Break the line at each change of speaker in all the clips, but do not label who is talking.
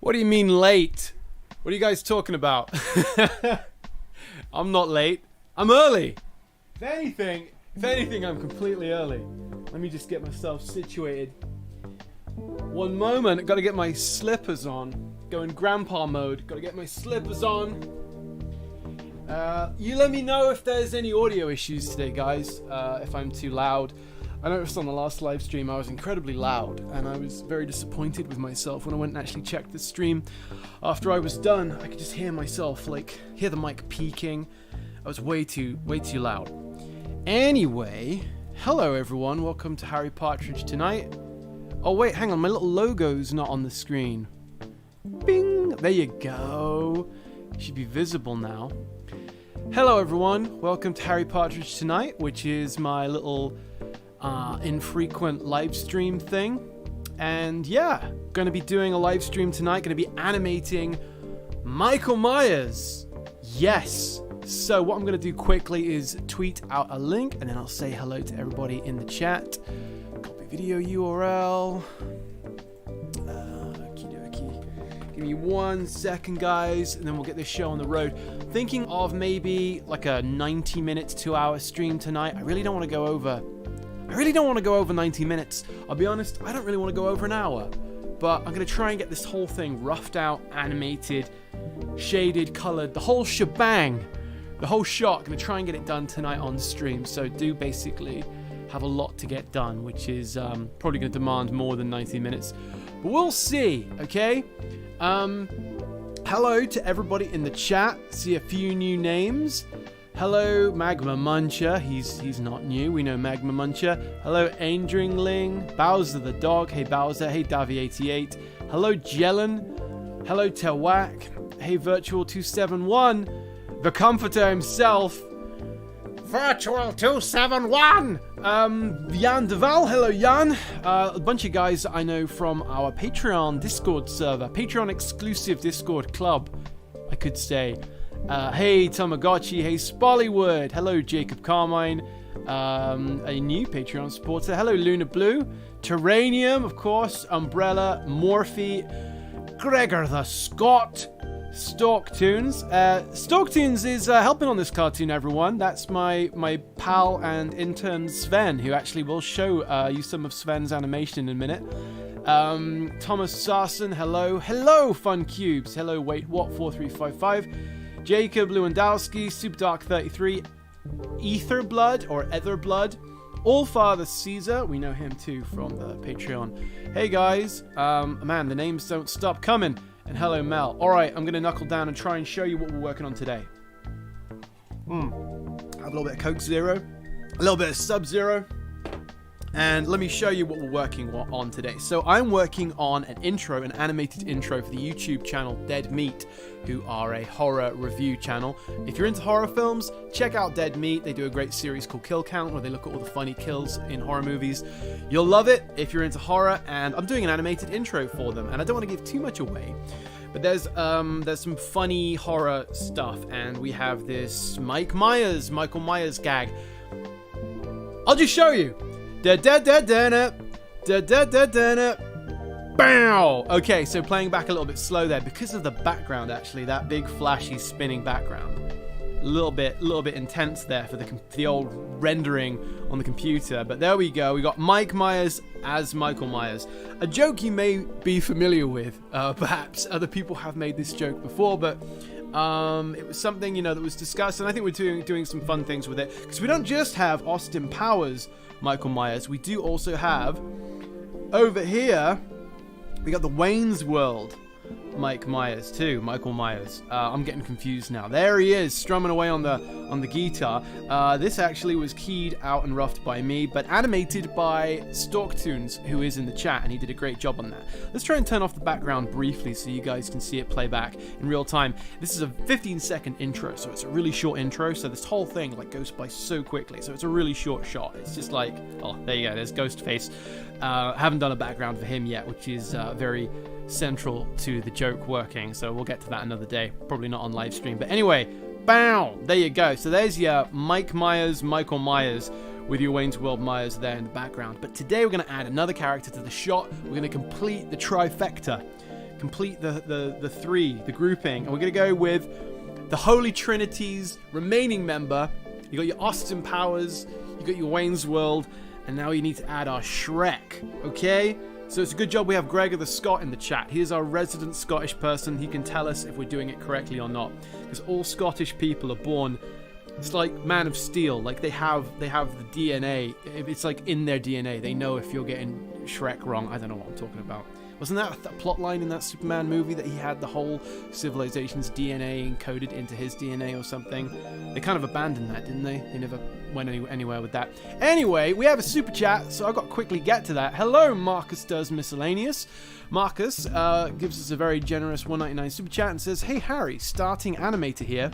What do you mean late? What are you guys talking about? I'm not late. I'm early. If anything, I'm completely early. Let me just get myself situated. One moment, I've got to get my slippers on. Go in grandpa mode. Got to get my slippers on. You let me know if there's any audio issues today, guys. If I'm too loud. I noticed on the last live stream I was incredibly loud, and I was very disappointed with myself when I went and actually checked the stream. After I was done, I could just hear myself, hear the mic peaking. I was way too loud. Anyway, hello everyone, welcome to Harry Partridge Tonight. Oh wait, hang on, my little logo's not on the screen. Bing! There you go. It should be visible now. Hello everyone, welcome to Harry Partridge Tonight, which is my little infrequent live stream thing. And yeah, going to be doing a live stream tonight, going to be animating Michael Myers. Yes. So what I'm going to do quickly is tweet out a link, and then I'll say hello to everybody in the chat. Copy video URL. Okie dokie. Give me 1 second, guys, and then we'll get this show on the road. Thinking of maybe like a 90-minute to 2-hour stream tonight. I really don't want to go over 90 minutes. I'll be honest, I don't really want to go over an hour. But I'm going to try and get this whole thing roughed out, animated, shaded, colored, the whole shebang. The whole shot. Going to try and get it done tonight on stream. So do basically have a lot to get done, which is probably going to demand more than 90 minutes. But we'll see, okay? Hello to everybody in the chat. See a few new names. Hello, Magma Muncher. He's not new. We know Magma Muncher. Hello, Aindringling. Bowser the dog. Hey, Bowser. Hey, Davi88. Hello, Jelen. Hello, Tewak. Hey, Virtual271. The Comforter himself. Virtual271. Jan Deval. Hello, Jan. A bunch of guys I know from our Patreon Discord server. Patreon exclusive Discord club, I could say. Hey Tamagotchi, hey Spollywood, hello Jacob Carmine, a new Patreon supporter, hello Luna Blue, Terranium, of course, Umbrella, Morphe, Gregor the Scot, Stalktoons. Stalktoons is helping on this cartoon, everyone. That's my pal and intern Sven, who actually will show you some of Sven's animation in a minute. Thomas Sarson, hello Fun Cubes, hello Wait What 4355. Jacob Lewandowski, Superdark33, Etherblood or Etherblood, Allfather Caesar, we know him too from the Patreon. Hey guys, man, the names don't stop coming. And hello Mel. Alright, I'm going to knuckle down and try and show you what we're working on today. Have a little bit of Coke Zero, a little bit of Sub-Zero. And let me show you what we're working on today. So I'm working on an animated intro for the YouTube channel Dead Meat, who are a horror review channel. If you're into horror films, check out Dead Meat. They do a great series called Kill Count, where they look at all the funny kills in horror movies. You'll love it if you're into horror, and I'm doing an animated intro for them. And I don't want to give too much away, but there's some funny horror stuff, and we have this Michael Myers gag. I'll just show you. Bow! Okay, so playing back a little bit slow there because of the background, actually, that big flashy spinning background. A little bit intense there for the old rendering on the computer, but there we go. We got Mike Myers as Michael Myers. A joke you may be familiar with, perhaps other people have made this joke before, but it was something, that was discussed, and I think we're doing some fun things with it, because we don't just have Austin Powers Michael Myers, we do also have over here, we got the Wayne's World Michael Myers. I'm getting confused now. There he is, strumming away on the guitar. This actually was keyed out and roughed by me, but animated by Stalktoons, who is in the chat, and he did a great job on that. Let's try and turn off the background briefly so you guys can see it play back in real time. This is a 15-second intro, so it's a really short intro, so this whole thing goes by so quickly, so it's a really short shot. It's just oh, there you go, there's Ghostface. Haven't done a background for him yet, which is very central to the joke working, so we'll get to that another day, probably not on live stream, but anyway, bow, there you go. So there's your Michael Myers with your Wayne's World Myers there in the background. But today we're going to add another character to the shot. We're going to complete the trifecta, complete the grouping. And we're going to go with the Holy Trinity's remaining member. You got your Austin Powers, you got your Wayne's World, and now you need to add our Shrek, okay? So it's a good job we have Gregor the Scot in the chat. He is our resident Scottish person. He can tell us if we're doing it correctly or not. Because all Scottish people are born, it's like Man of Steel. Like they have the DNA. It's like in their DNA. They know if you're getting Shrek wrong. I don't know what I'm talking about. Wasn't that a plot line in that Superman movie that he had the whole civilization's DNA encoded into his DNA or something? They kind of abandoned that, didn't they? They never went anywhere with that. Anyway, we have a super chat, so I've got to quickly get to that. Hello, Marcus Does Miscellaneous. Marcus gives us a very generous $1.99 super chat and says, "Hey Harry, starting animator here.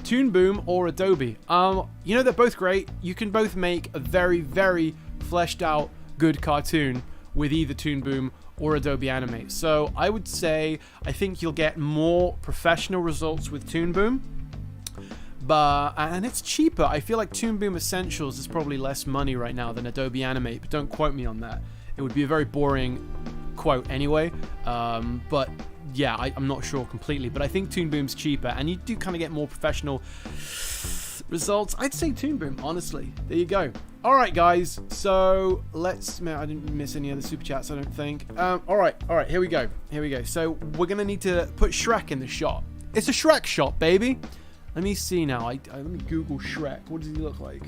Toon Boom or Adobe? You know, they're both great. You can both make a very, very fleshed out good cartoon with either Toon Boom or Adobe Animate. So I would say I think you'll get more professional results with Toon Boom, and it's cheaper. I feel like Toon Boom Essentials is probably less money right now than Adobe Animate, but don't quote me on that. It would be a very boring quote anyway. But yeah, I'm not sure completely, but I think Toon Boom's cheaper, and you do kind of get more professional results. I'd say Toon Boom, honestly. There you go. All right, guys. So man, I didn't miss any other super chats, I don't think. All right. Here we go. So we're gonna need to put Shrek in the shot. It's a Shrek shot, baby. Let me see now. Let me Google Shrek. What does he look like?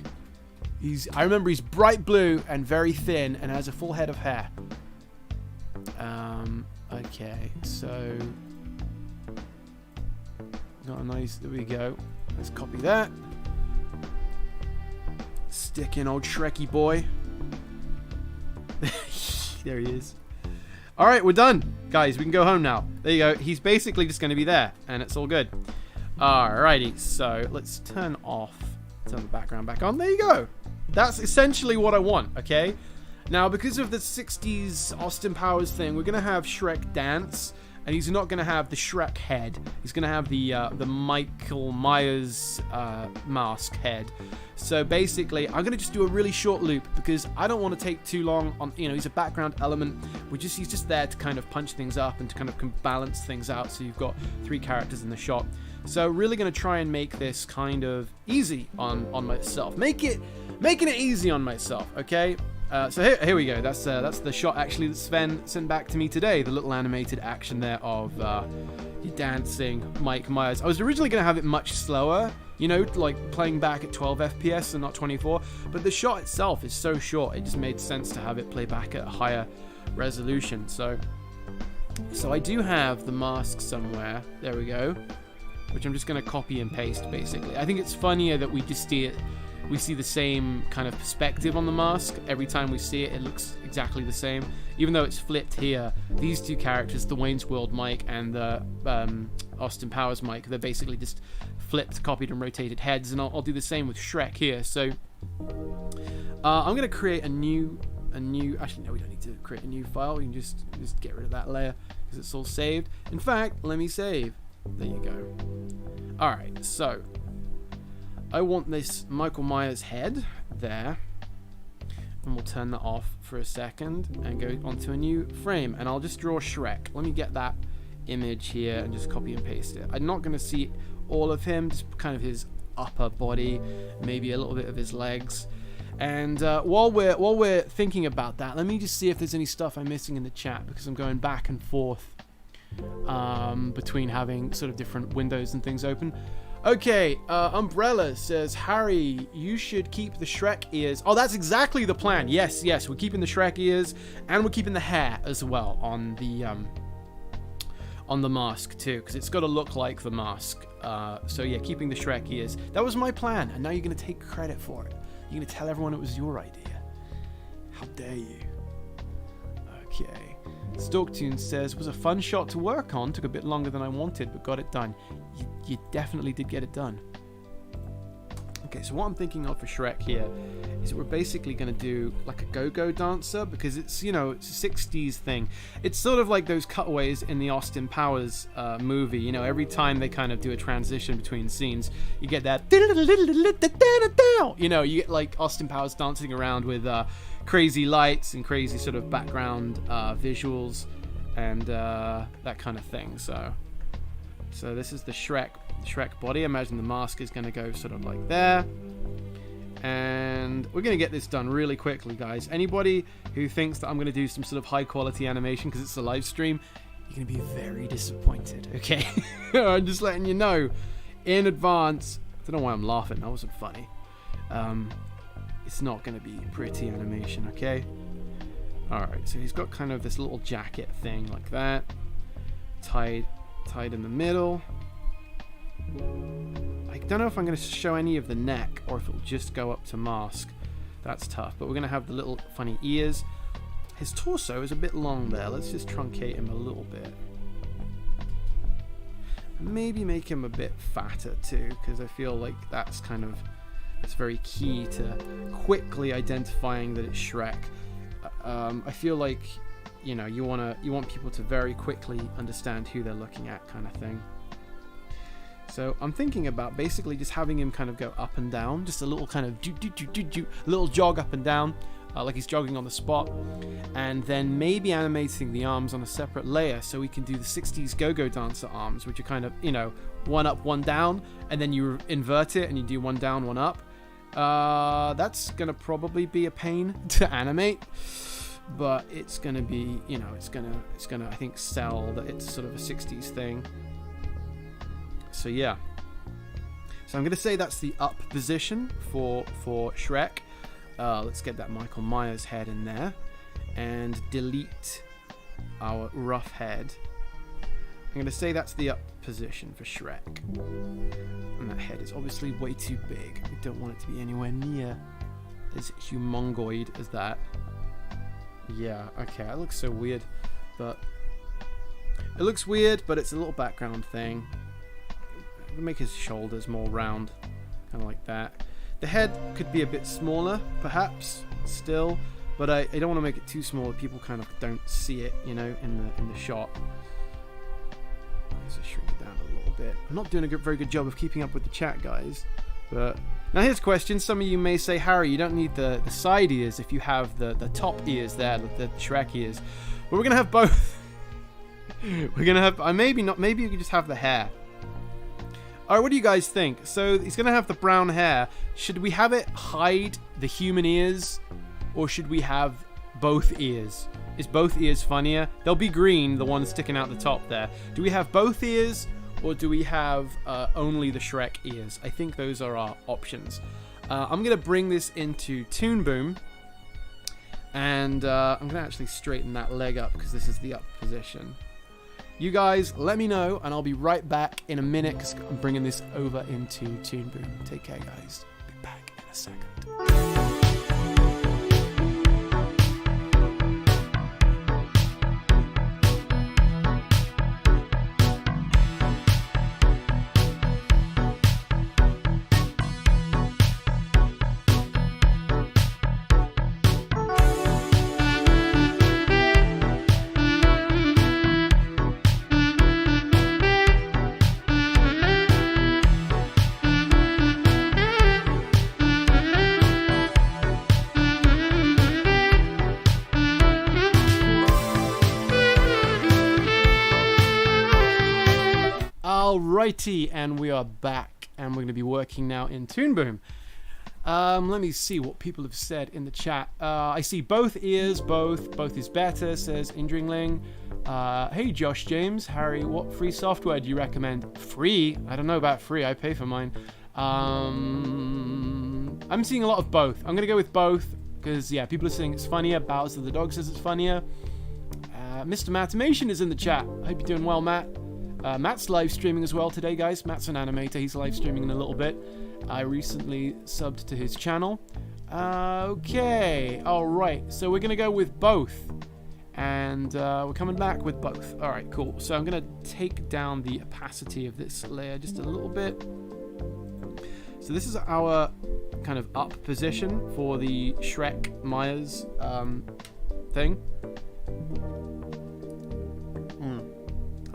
I remember he's bright blue and very thin and has a full head of hair. Okay, so got a nice. There we go. Let's copy that. Stick in old Shreky boy. There he is. All right, we're done, guys. We can go home now. There you go. He's basically just going to be there, and it's all good. Alrighty, so let's turn the background back on. There you go. That's essentially what I want, okay? Now, because of the 60s Austin Powers thing, we're going to have Shrek dance, and he's not going to have the Shrek head. He's going to have the Michael Myers mask head. So basically, I'm going to just do a really short loop because I don't want to take too long on, he's a background element. He's just there to kind of punch things up and to kind of balance things out, so you've got 3 characters in the shot. So really going to try and make this kind of easy on myself. Making it easy on myself, okay? So here we go. That's the shot actually that Sven sent back to me today. The little animated action there of dancing Mike Myers. I was originally going to have it much slower, like playing back at 12 FPS and not 24. But the shot itself is so short, it just made sense to have it play back at a higher resolution. So I do have the mask somewhere. There we go. Which I'm just going to copy and paste, basically. I think it's funnier that we just see it. We see the same kind of perspective on the mask. Every time we see it, it looks exactly the same. Even though it's flipped here, these 2 characters, the Wayne's World Mike and the Austin Powers Mike, they're basically just flipped, copied, and rotated heads. And I'll do the same with Shrek here. So I'm going to create a new. Actually, no, we don't need to create a new file. We can just get rid of that layer because it's all saved. In fact, let me save. There you go. All right, so I want this Michael Myers head there, and we'll turn that off for a second and go onto a new frame, and I'll just draw Shrek. Let me get that image here and just copy and paste it. I'm not going to see all of him, just kind of his upper body, maybe a little bit of his legs. And while we're thinking about that, let me just see if there's any stuff I'm missing in the chat, because I'm going back and forth between having sort of different windows and things open. Okay, Umbrella says, Harry, you should keep the Shrek ears. Oh, that's exactly the plan. Yes, we're keeping the Shrek ears, and we're keeping the hair as well on the mask too, because it's got to look like the mask. So yeah, keeping the Shrek ears. That was my plan, and now you're going to take credit for it. You're going to tell everyone it was your idea. How dare you? Okay. Stalktune says, was a fun shot to work on. Took a bit longer than I wanted, but got it done. You definitely did get it done. Okay, so what I'm thinking of for Shrek here is that we're basically going to do like a go-go dancer, because it's, it's a 60s thing. It's sort of like those cutaways in the Austin Powers movie. Every time they kind of do a transition between scenes, you get that, you get like Austin Powers dancing around with crazy lights and crazy sort of background visuals. and that kind of thing. So this is the Shrek body. Imagine the mask is going to go sort of like there. And we're going to get this done really quickly, guys. Anybody who thinks that I'm going to do some sort of high quality animation because it's a live stream, you're going to be very disappointed, okay? I'm just letting you know in advance. I don't know why I'm laughing. That wasn't funny. It's not going to be pretty animation, okay? Alright, so he's got kind of this little jacket thing like that. Tied in the middle. I don't know if I'm going to show any of the neck or if it'll just go up to mask. That's tough, but we're going to have the little funny ears. His torso is a bit long there. Let's just truncate him a little bit. Maybe make him a bit fatter too, because I feel like that's very key to quickly identifying that it's Shrek. I feel like, you know, you want people to very quickly understand who they're looking at, kind of thing. So I'm thinking about basically just having him kind of go up and down, just a little kind of little jog up and down, like he's jogging on the spot, and then maybe animating the arms on a separate layer so we can do the 60s go-go dancer arms, which are kind of, you know, one up, one down, and then you invert it and you do one down, one up. That's gonna probably be a pain to animate, but it's gonna be, you know, it's gonna I think sell that it's sort of a 60s thing. So yeah, so I'm gonna say that's the up position for Shrek. Let's get that Michael Myers head in there and delete our rough head. I'm gonna say that's the up position for Shrek, and that head is obviously way too big. We don't want it to be anywhere near as humongoid as that. Yeah, okay, that looks so weird, but it looks weird, but it's a little background thing. Make his shoulders more round, kind of like that. The head could be a bit smaller, perhaps, still, but I don't want to make it too small that people kind of don't see it, you know, in the shot. Let's just shrink it down a little bit. I'm not doing a very good job of keeping up with the chat, guys. But now here's a question. Some of you may say, Harry, you don't need the side ears if you have the top ears there, the Shrek ears. But we're gonna have both. We're gonna have maybe not. Maybe you could just have the hair. Alright, what do you guys think? So he's going to have the brown hair. Should we have it hide the human ears? Or should we have both ears? Is both ears funnier? They'll be green, the one sticking out the top there. Do we have both ears? Or do we have only the Shrek ears? I think those are our options. I'm going to bring this into Toon Boom. And I'm going to actually straighten that leg up because this is the up position. You guys, let me know, and I'll be right back in a minute because I'm bringing this over into Toon Boom. Take care, guys. Be back in a second. Alrighty, and we are back, and we're going to be working now in Toon Boom. Let me see what people have said in the chat. I see both ears, both is better, says Indringling. Hey Josh James, Harry, what free software do you recommend? Free? I don't know about free, I pay for mine. I'm seeing a lot of both. I'm going to go with both, because yeah, people are saying it's funnier. Bowser the dog says it's funnier. Mr. Matimation is in the chat. I hope you're doing well, Matt. Matt's live streaming as well today, guys. Matt's an animator. He's live streaming in a little bit. I recently subbed to his channel. Okay. All right. So we're going to go with both. And we're coming back with both. All right, cool. So I'm going to take down the opacity of this layer just a little bit. So this is our kind of up position for the Shrek Myers thing.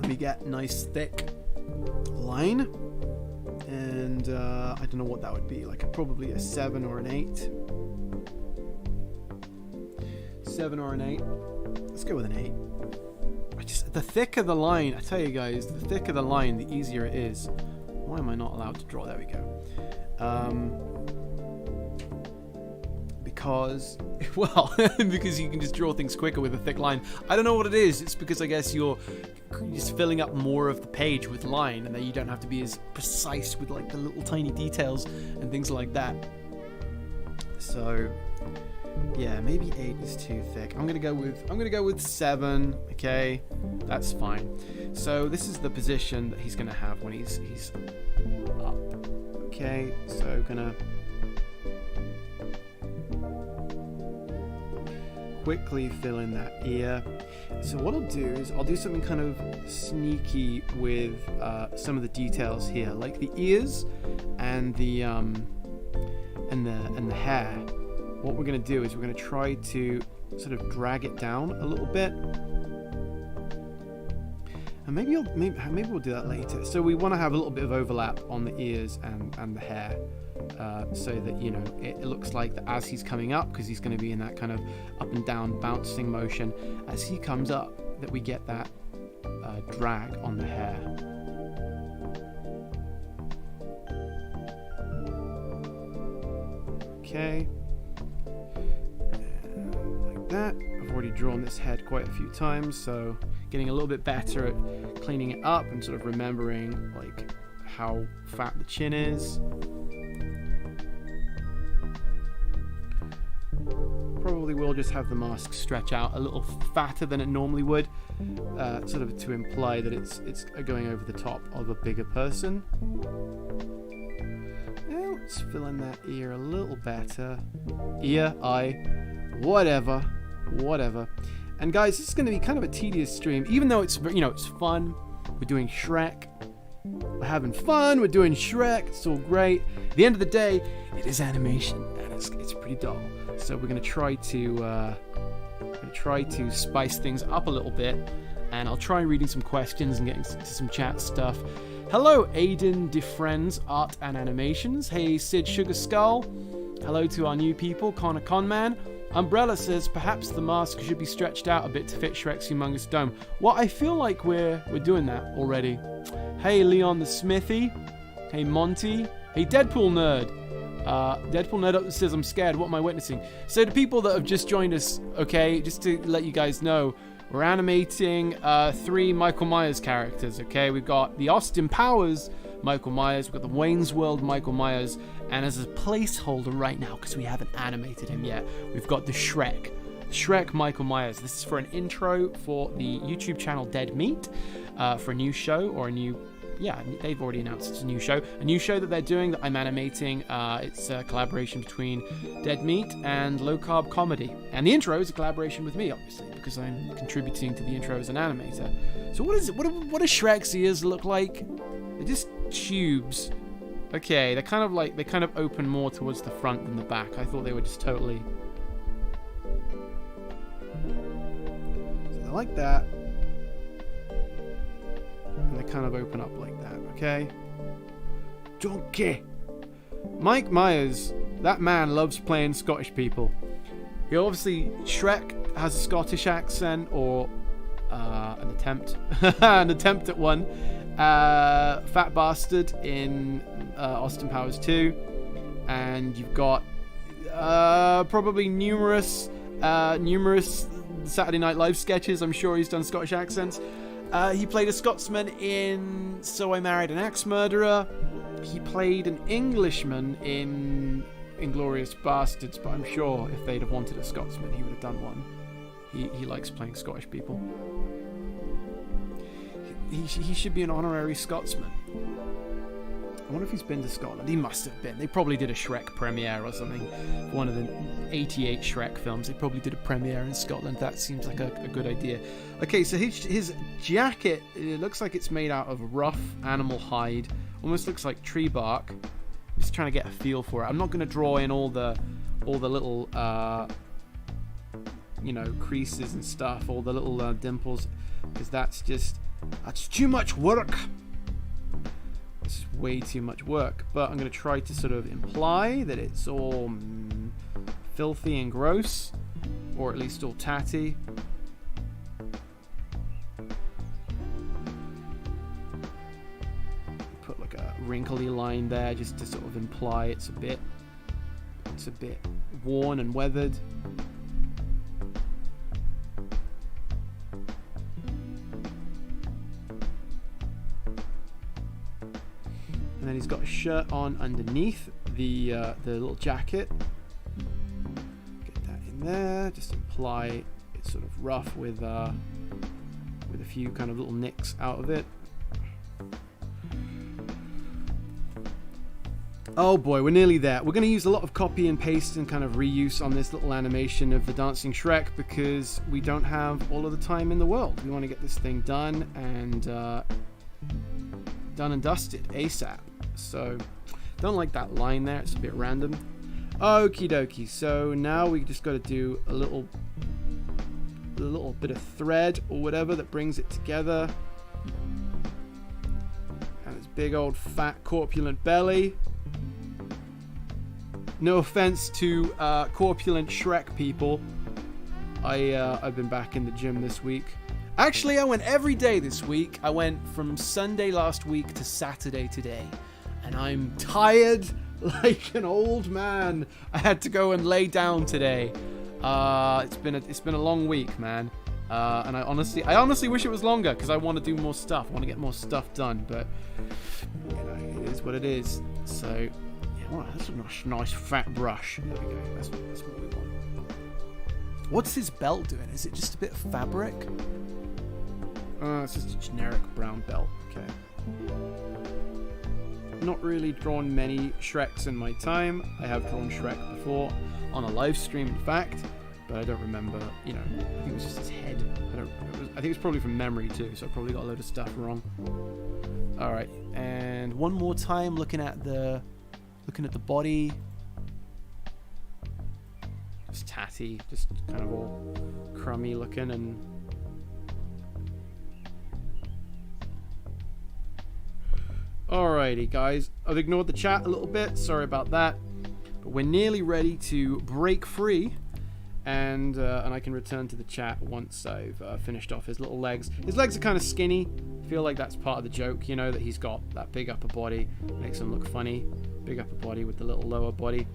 Let me get nice thick line, and I don't know what that would be, like probably a 7 or an 8. 7 or an 8. Let's go with an 8. the thicker the line, I tell you guys, the thicker the line, the easier it is. Why am I not allowed to draw? There we go. Because, well, because you can just draw things quicker with a thick line. I don't know what it is. It's because I guess you're just filling up more of the page with line, and then you don't have to be as precise with like the little tiny details and things like that. So, yeah, maybe 8 is too thick. I'm gonna go with 7. Okay, that's fine. So this is the position that he's gonna have when he's up. Okay, so gonna quickly fill in that ear. So what I'll do is I'll do something kind of sneaky with some of the details here, like the ears and the hair. What we're going to do is we're going to try to sort of drag it down a little bit, and maybe we'll do that later. So we want to have a little bit of overlap on the ears and the hair. So that, you know, it looks like that as he's coming up, because he's going to be in that kind of up and down bouncing motion, as he comes up, that we get that drag on the hair. Okay, like that. I've already drawn this head quite a few times, so getting a little bit better at cleaning it up and sort of remembering like how fat the chin is. Probably will just have the mask stretch out a little fatter than it normally would, sort of to imply that it's going over the top of a bigger person. Yeah, let's fill in that ear a little better. Ear, eye, whatever. And guys, this is going to be kind of a tedious stream, even though it's, you know, it's fun. We're doing Shrek. We're having fun. We're doing Shrek. It's all great. At the end of the day, it is animation, and it's pretty dull. So we're going to try to spice things up a little bit, and I'll try reading some questions and getting to some chat stuff. Hello, Aiden DeFriends Art and Animations. Hey, Sid Sugar Skull. Hello to our new people, Connor Conman. Umbrella says perhaps the mask should be stretched out a bit to fit Shrek's humongous dome. Well, I feel like we're doing that already. Hey, Leon the Smithy. Hey, Monty. Hey, Deadpool Nerd. Deadpool Nerd says, I'm scared. What am I witnessing? So the people that have just joined us, okay, just to let you guys know, we're animating 3 Michael Myers characters, okay? We've got the Austin Powers Michael Myers, we've got the Wayne's World Michael Myers, and as a placeholder right now, because we haven't animated him yet, we've got the Shrek Michael Myers. This is for an intro for the YouTube channel Dead Meat, for a new show, or a new... Yeah, they've already announced it's a new show. A new show that they're doing that I'm animating. It's a collaboration between Dead Meat and Low Carb Comedy. And the intro is a collaboration with me, obviously, because I'm contributing to the intro as an animator. So what is it? What do Shrek's ears look like? They're just tubes. Okay, they kind of open more towards the front than the back. I thought they were just totally... So they're like that. And they kind of open up like that, okay? Donkey! Mike Myers, that man loves playing Scottish people. He obviously, Shrek has a Scottish accent, or an attempt at one. Fat Bastard in Austin Powers 2. And you've got probably numerous Saturday Night Live sketches. I'm sure he's done Scottish accents. He played a Scotsman in So I Married an Axe Murderer. He played an Englishman in Inglourious Bastards, but I'm sure if they'd have wanted a Scotsman, he would have done one. He likes playing Scottish people. He should be an honorary Scotsman. I wonder if he's been to Scotland. He must have been. They probably did a Shrek premiere or something. One of the 88 Shrek films. They probably did a premiere in Scotland. That seems like a good idea. Okay, so his jacket, it looks like it's made out of rough animal hide. Almost looks like tree bark. Just trying to get a feel for it. I'm not going to draw in all the little creases and stuff, all the little dimples, because that's too much work. This is way too much work, but I'm going to try to sort of imply that it's all filthy and gross, or at least all tatty. wrinkly line there, just to sort of imply it's a bit worn and weathered. And then he's got a shirt on underneath the little jacket. Get that in there. Just imply it's sort of rough with a few kind of little nicks out of it. Oh boy, we're nearly there. We're going to use a lot of copy and paste and kind of reuse on this little animation of the dancing Shrek because we don't have all of the time in the world. We want to get this thing done and dusted ASAP. So, don't like that line there. It's a bit random. Okie dokie. So now we just got to do a little bit of thread or whatever that brings it together. And his big old fat corpulent belly. No offense to corpulent Shrek people. I've been back in the gym this week. Actually, I went every day this week. I went from Sunday last week to Saturday today. And I'm tired like an old man. I had to go and lay down today. It's been a long week, man. And I honestly wish it was longer because I want to do more stuff. I want to get more stuff done, but you know, it is what it is. So, yeah, all right, that's a nice fat brush. There we go. That's what we want. What's his belt doing? Is it just a bit of fabric? It's just a generic brown belt. Okay. Not really drawn many Shreks in my time. I have drawn Shrek before on a live stream, in fact, but I don't remember. You know, I think it was just his head. I think it's probably from memory too, so I probably got a load of stuff wrong. All right, and one more time, looking at the body. Just tatty, just kind of all crummy looking and. Alrighty, guys. I've ignored the chat a little bit. Sorry about that. But we're nearly ready to break free, and I can return to the chat once I've finished off his little legs. His legs are kind of skinny. I feel like that's part of the joke, you know, that he's got that big upper body. Makes him look funny. Big upper body with the little lower body.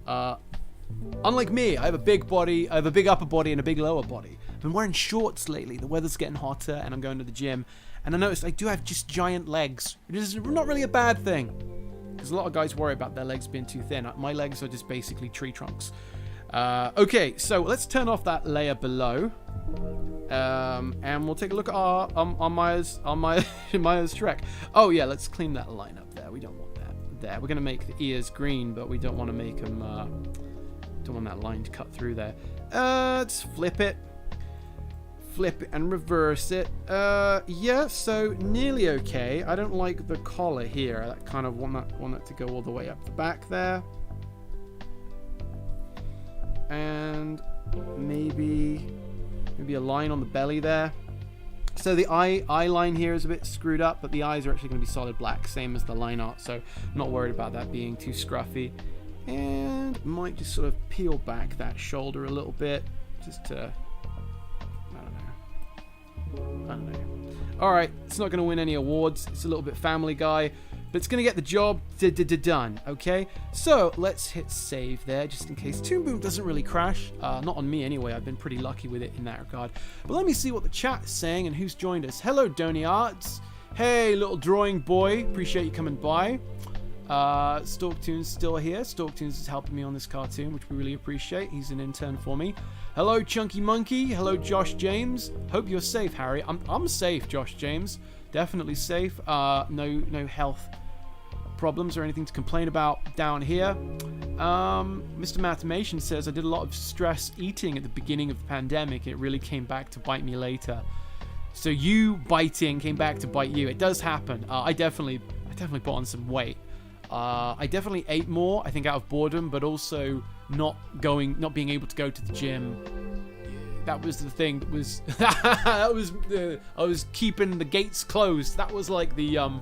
Unlike me, I have a big body. I have a big upper body and a big lower body. I've been wearing shorts lately. The weather's getting hotter, and I'm going to the gym. And I noticed I do have just giant legs. It is not really a bad thing. Because a lot of guys worry about their legs being too thin. My legs are just basically tree trunks. Okay, so let's turn off that layer below. And we'll take a look at our Maya's Shrek. Oh yeah, let's clean that line up there. We don't want that there. We're going to make the ears green, but we don't want to make them... don't want that line to cut through there. Let's flip it. Flip it and reverse it. Yeah, so nearly okay. I don't like the collar here. I kind of want that to go all the way up the back there. And maybe a line on the belly there. So the eye line here is a bit screwed up, but the eyes are actually going to be solid black, same as the line art, so I'm not worried about that being too scruffy. And might just sort of peel back that shoulder a little bit, just to... I don't know. Alright, it's not going to win any awards. It's a little bit Family Guy, but it's going to get the job done, okay? So, let's hit save there, just in case Toon Boom doesn't really crash. Not on me anyway, I've been pretty lucky with it in that regard. But let me see what the chat is saying and who's joined us. Hello, Donny Arts. Hey, little drawing boy. Appreciate you coming by. Storktoon's still here. Storktoon's is helping me on this cartoon, which we really appreciate. He's an intern for me. Hello, Chunky Monkey. Hello, Josh James. Hope you're safe, Harry. I'm safe, Josh James. Definitely safe. No health problems or anything to complain about down here. Mr. Mathemation says I did a lot of stress eating at the beginning of the pandemic. It really came back to bite me later. So you biting came back to bite you. It does happen. I definitely put on some weight. I definitely ate more, I think out of boredom, but also not being able to go to the gym. That was the thing. I was keeping the gates closed. That was like the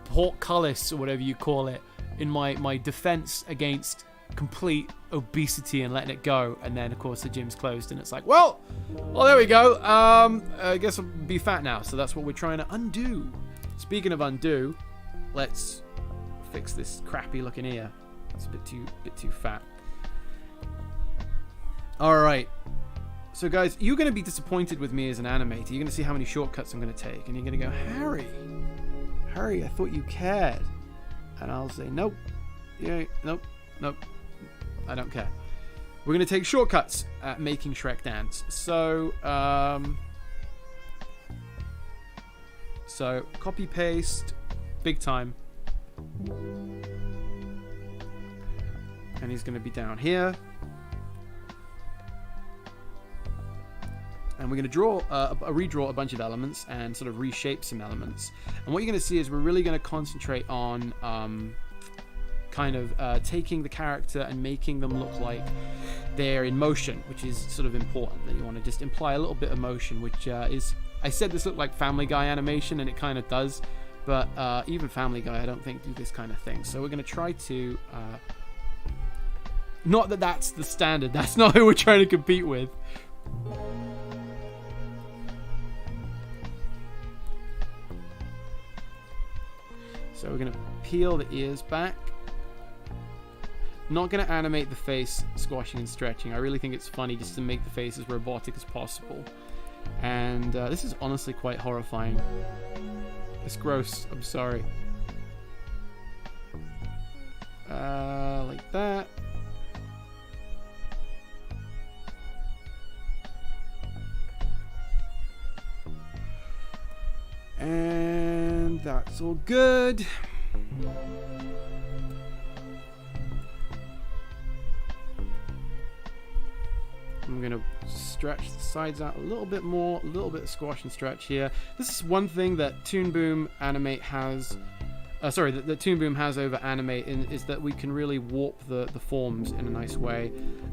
portcullis or whatever you call it in my defense against complete obesity and letting it go. And then of course the gym's closed and it's like, well there we go. I guess I'll be fat now. So that's what we're trying to undo. speaking of undo, let's fix this crappy looking ear. It's a bit too fat. All right. So guys, you're going to be disappointed with me as an animator. You're going to see how many shortcuts I'm going to take, and you're going to go, Harry, I thought you cared. And I'll say, nope. Yeah, nope. I don't care. We're going to take shortcuts at making Shrek dance. So copy paste, big time. And he's going to be down here. And we're going to draw redraw a bunch of elements and sort of reshape some elements. And what you're going to see is we're really going to concentrate on taking the character and making them look like they're in motion, which is sort of important. That you want to just imply a little bit of motion, which is, I said this looked like Family Guy animation, and it kind of does. But even Family Guy, I don't think, do this kind of thing. So we're going to try to... not that that's the standard. That's not who we're trying to compete with. So we're going to peel the ears back. Not going to animate the face squashing and stretching. I really think it's funny just to make the face as robotic as possible. And this is honestly quite horrifying. It's gross. I'm sorry. Like that. And that's all good. I'm going to stretch the sides out a little bit more, a little bit of squash and stretch here. This is one thing that Toon Boom Animate has, that Toon Boom has over Animate is that we can really warp the forms in a nice way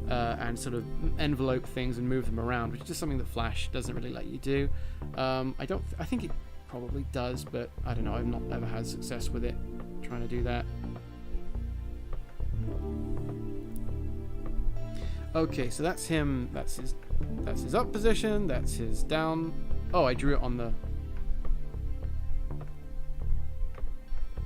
and sort of envelope things and move them around, which is just something that Flash doesn't really let you do. I think it probably does, but I don't know. I've not ever had success with it trying to do that. Okay, so that's him. That's his up position. That's his down. Oh, I drew it on the...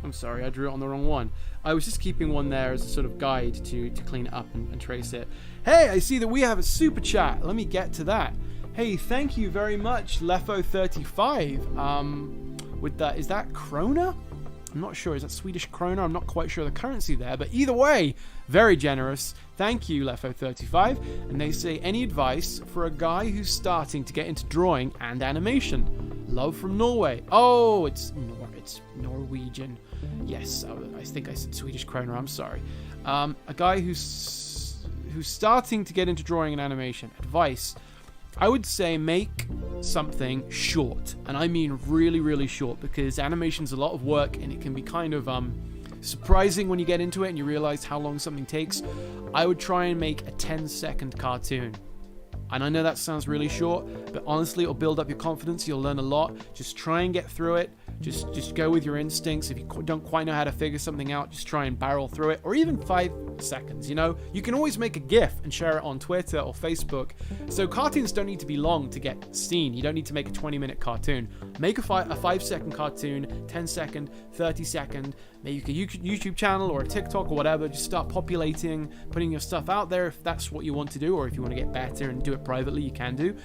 I'm sorry, I drew it on the wrong one. I was just keeping one there as a sort of guide to clean it up and trace it. Hey, I see that we have a super chat. Let me get to that. Hey, thank you very much, Lefo35. With that, is that krona? I'm not sure. Is that Swedish krona? I'm not quite sure the currency there, but either way, very generous. Thank you, Lefo35. And they say, any advice for a guy who's starting to get into drawing and animation? Love from Norway. Oh, it's Norwegian. Yes, I think I said Swedish krona. I'm sorry. A guy who's starting to get into drawing and animation. Advice. I would say make something short, and I mean really, really short, because animation's a lot of work and it can be kind of surprising when you get into it and you realize how long something takes. I would try and make a 10-second cartoon. And I know that sounds really short, but honestly, it'll build up your confidence. You'll learn a lot. Just try and get through it. Just go with your instincts. If you don't quite know how to figure something out, just try and barrel through it. Or even 5 seconds, you know? You can always make a GIF and share it on Twitter or Facebook. So cartoons don't need to be long to get seen. You don't need to make a 20-minute cartoon. Make a 5-second cartoon, 10-second, 30-second. Make a YouTube channel or a TikTok or whatever. Just start populating, putting your stuff out there if that's what you want to do, or if you want to get better and do it privately, you can do.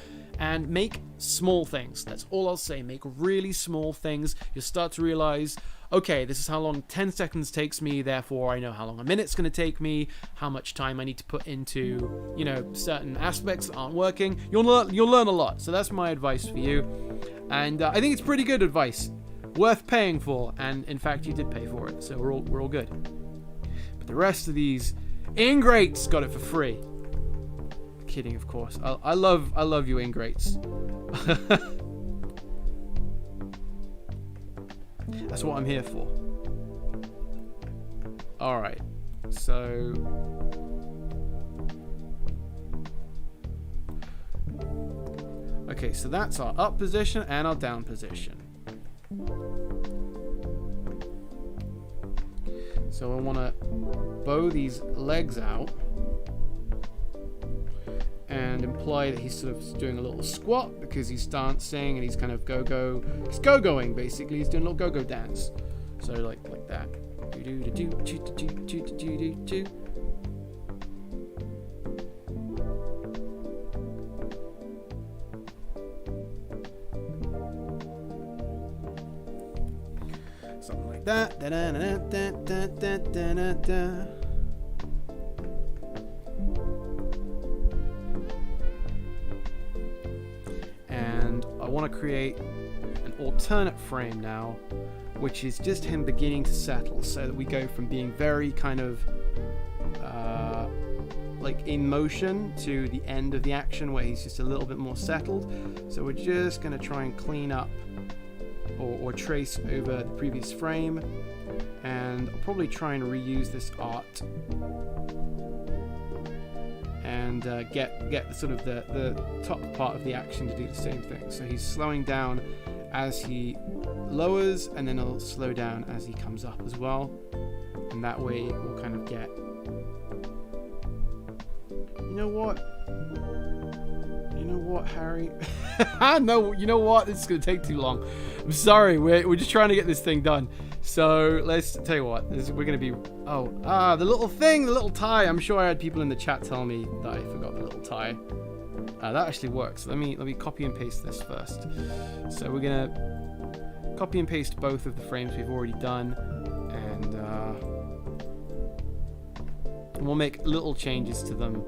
And make small things. That's all I'll say. Make really small things. You'll start to realize, okay, this is how long 10 seconds takes me, therefore I know how long a minute's going to take me, how much time I need to put into, you know, certain aspects that aren't working. You'll learn a lot. So that's my advice for you. And I think it's pretty good advice. Worth paying for. And in fact, you did pay for it. So we're all good. But the rest of these ingrates got it for free. Kidding, of course. I love you ingrates. That's what I'm here for. Alright, so okay, so that's our up position and our down position. So I want to bow these legs out. And and imply that he's sort of doing a little squat because he's dancing and he's kind of he's go-going basically. He's doing a little go-go dance. So like that. Something like that. And I want to create an alternate frame now, which is just him beginning to settle, so that we go from being very kind of like in motion to the end of the action where he's just a little bit more settled. So we're just going to try and clean up or trace over the previous frame, and I'll probably try and reuse this art and get sort of the top part of the action to do the same thing. So he's slowing down as he lowers, and then it'll slow down as he comes up as well, and that way we'll kind of get, you know what, Harry? No, you know what? This is going to take too long. I'm sorry. We're just trying to get this thing done. So let's tell you what. We're going to be... the little thing, the little tie. I'm sure I had people in the chat tell me that I forgot the little tie. That actually works. Let me copy and paste this first. So we're going to copy and paste both of the frames we've already done, and we'll make little changes to them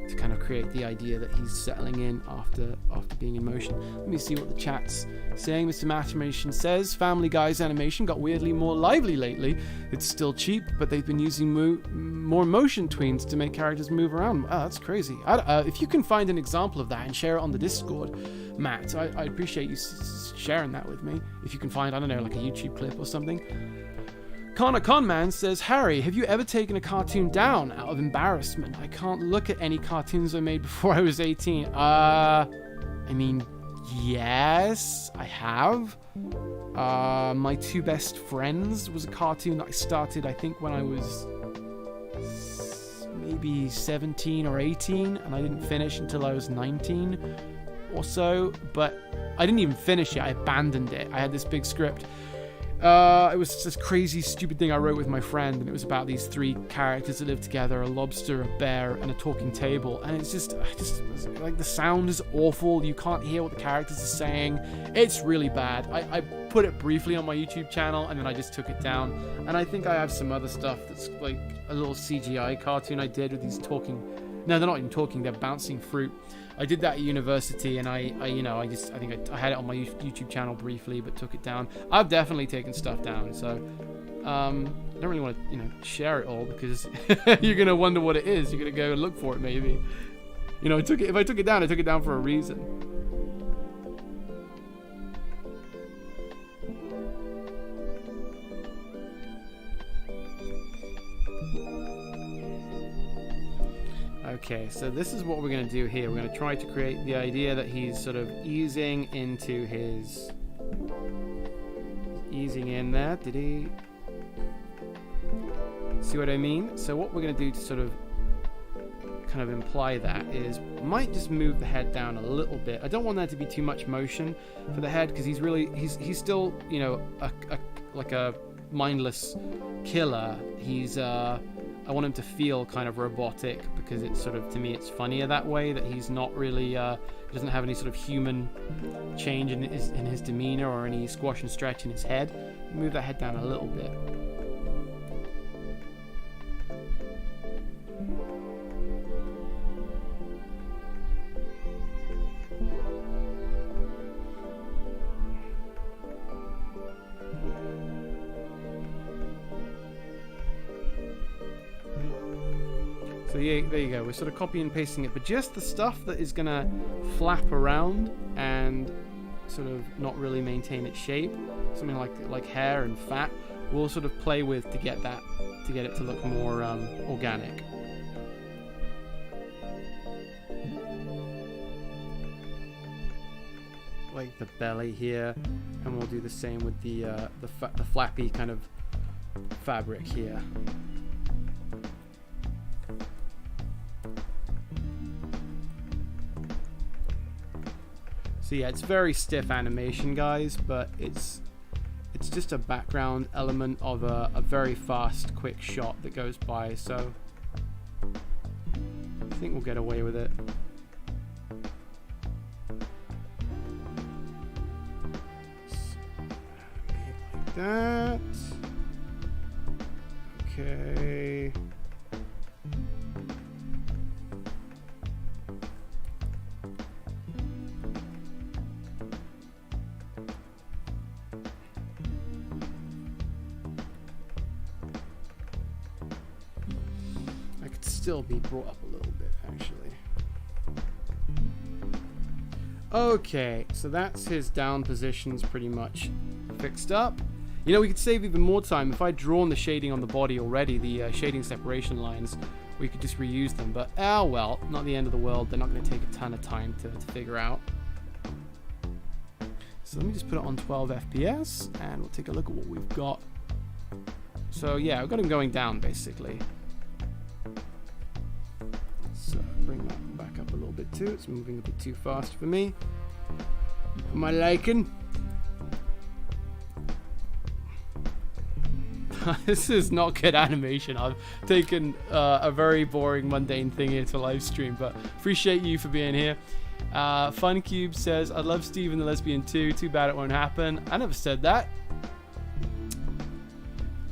to kind of create the idea that he's settling in after being in motion. Let me see what the chat's saying. Mr. Mathematician says, Family Guy's animation got weirdly more lively lately. It's still cheap, but they've been using more motion tweens to make characters move around. Oh, that's crazy. If you can find an example of that and share it on the Discord, Matt, I appreciate you sharing that with me. If you can find, I don't know, like a YouTube clip or something. Connor Conman says, Harry, have you ever taken a cartoon down out of embarrassment? I can't look at any cartoons I made before I was 18. I mean, yes, I have. My Two Best Friends was a cartoon that I started, I think, when I was maybe 17 or 18, and I didn't finish until I was 19 or so, but I didn't even finish it. I abandoned it. I had this big script. It was this crazy, stupid thing I wrote with my friend, and it was about these three characters that live together: a lobster, a bear, and a talking table. And it's just like, the sound is awful. You can't hear what the characters are saying. It's really bad. I put it briefly on my YouTube channel, and then I just took it down. And I think I have some other stuff that's like a little CGI cartoon I did with these talking... No, they're not even talking. They're bouncing fruit. I did that at university, and I think I had it on my YouTube channel briefly, but took it down. I've definitely taken stuff down, so I don't really want to, share it all, because you're gonna wonder what it is. You're gonna go and look for it, maybe. If I took it down, I took it down for a reason. Okay, so this is what we're going to do here. We're going to try to create the idea that he's sort of easing into his... Easing in there. Did he... See what I mean? So what we're going to do to sort of kind of imply that is, might just move the head down a little bit. I don't want there to be too much motion for the head, because he's still, like a mindless killer. I want him to feel kind of robotic, because it's sort of, to me, it's funnier that way, that he's not really, he doesn't have any sort of human change in his demeanor or any squash and stretch in his head. Move that head down a little bit. So yeah, there you go. We're sort of copy and pasting it, but just the stuff that is gonna flap around and sort of not really maintain its shape, something like hair and fat, we'll sort of play with to get it to look more organic. Like the belly here, and we'll do the same with the flappy kind of fabric here. So yeah, it's very stiff animation, guys, but it's just a background element of a very fast, quick shot that goes by. So I think we'll get away with it. Like that. Okay. Still be brought up a little bit, actually. Okay, so that's his down positions pretty much fixed up. You know, we could save even more time. If I'd drawn the shading on the body already, the shading separation lines, we could just reuse them. But, oh well, not the end of the world. They're not going to take a ton of time to figure out. So let me just put it on 12 FPS, and we'll take a look at what we've got. So yeah, we've got him going down, basically. Bring that back up a little bit too. It's moving a bit too fast for me. For my liking. This is not good animation. I've taken a very boring, mundane thing here to live stream, but appreciate you for being here. FunCube says, I'd love Steve and the Lesbian too. Too bad it won't happen. I never said that.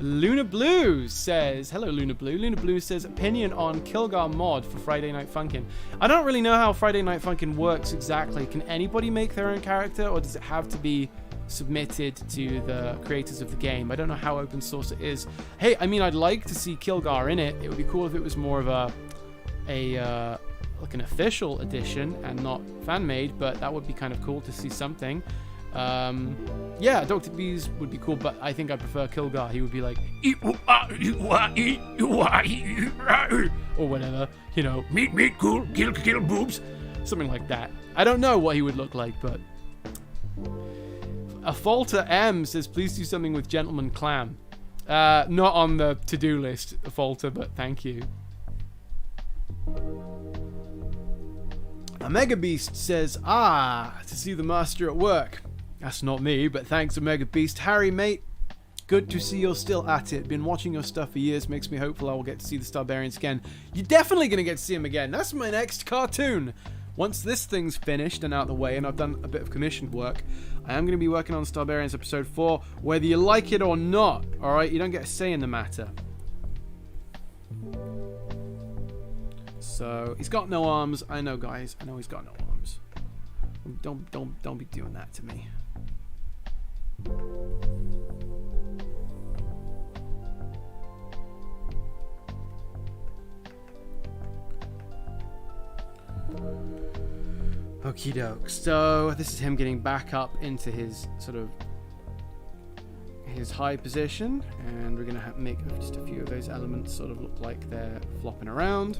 Luna Blue says, hello Luna Blue. Luna Blue says, opinion on Kilgar mod for Friday Night Funkin'. I don't really know how Friday Night Funkin' works exactly. Can anybody make their own character, or does it have to be submitted to the creators of the game? I don't know how open source it is. Hey, I mean, I'd like to see Kilgar in it. It would be cool if it was more of like an official edition and not fan made, but that would be kind of cool to see something. Yeah, Dr. Bees would be cool, but I think I prefer Kilgar. He would be like, or whatever, you know, meat, cool, kill, boobs, something like that. I don't know what he would look like, but a Falter M says, please do something with Gentleman Clam. Not on the to-do list, a Falter, but thank you. Omega Beast says, to see the master at work. That's not me, but thanks, Omega Beast. Harry, mate, good to see you're still at it. Been watching your stuff for years. Makes me hopeful I will get to see the Starbarians again. You're definitely going to get to see him again. That's my next cartoon. Once this thing's finished and out of the way, and I've done a bit of commissioned work, I am going to be working on Starbarians episode 4, whether you like it or not. Alright, you don't get a say in the matter. So, he's got no arms. I know, guys. I know he's got no arms. Don't be doing that to me. Okie doke. So this is him getting back up into his sort of his high position, and we're gonna make just a few of those elements sort of look like they're flopping around.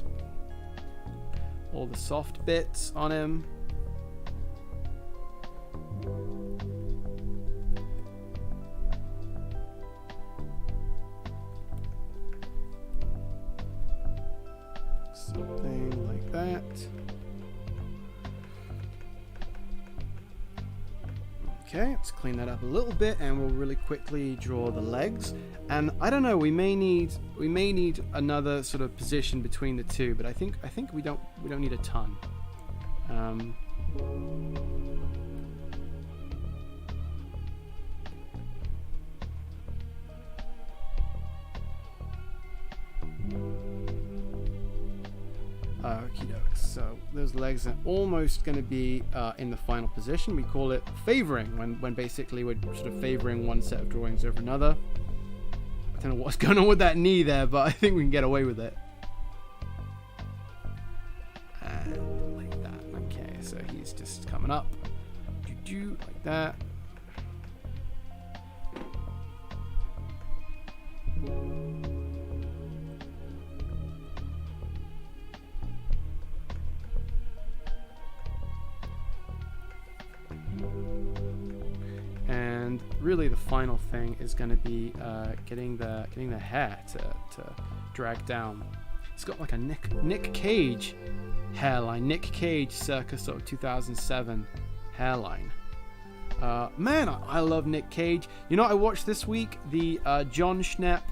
All the soft bits on him. Something like that. Okay, let's clean that up a little bit, and we'll really quickly draw the legs. And I don't know, we may need another sort of position between the two, but I think we don't need a ton. Okie doke. So those legs are almost going to be in the final position. We call it favoring, when basically we're sort of favoring one set of drawings over another. I don't know what's going on with that knee there, but I think we can get away with it. And like that. Okay, so he's just coming up. Like that. And really the final thing is going to be getting the hair to drag down. It's got like a Nick Cage hairline, Nick Cage circa sort of 2007 hairline. Man, I love Nick Cage. You know what I watched this week? The John Schnapp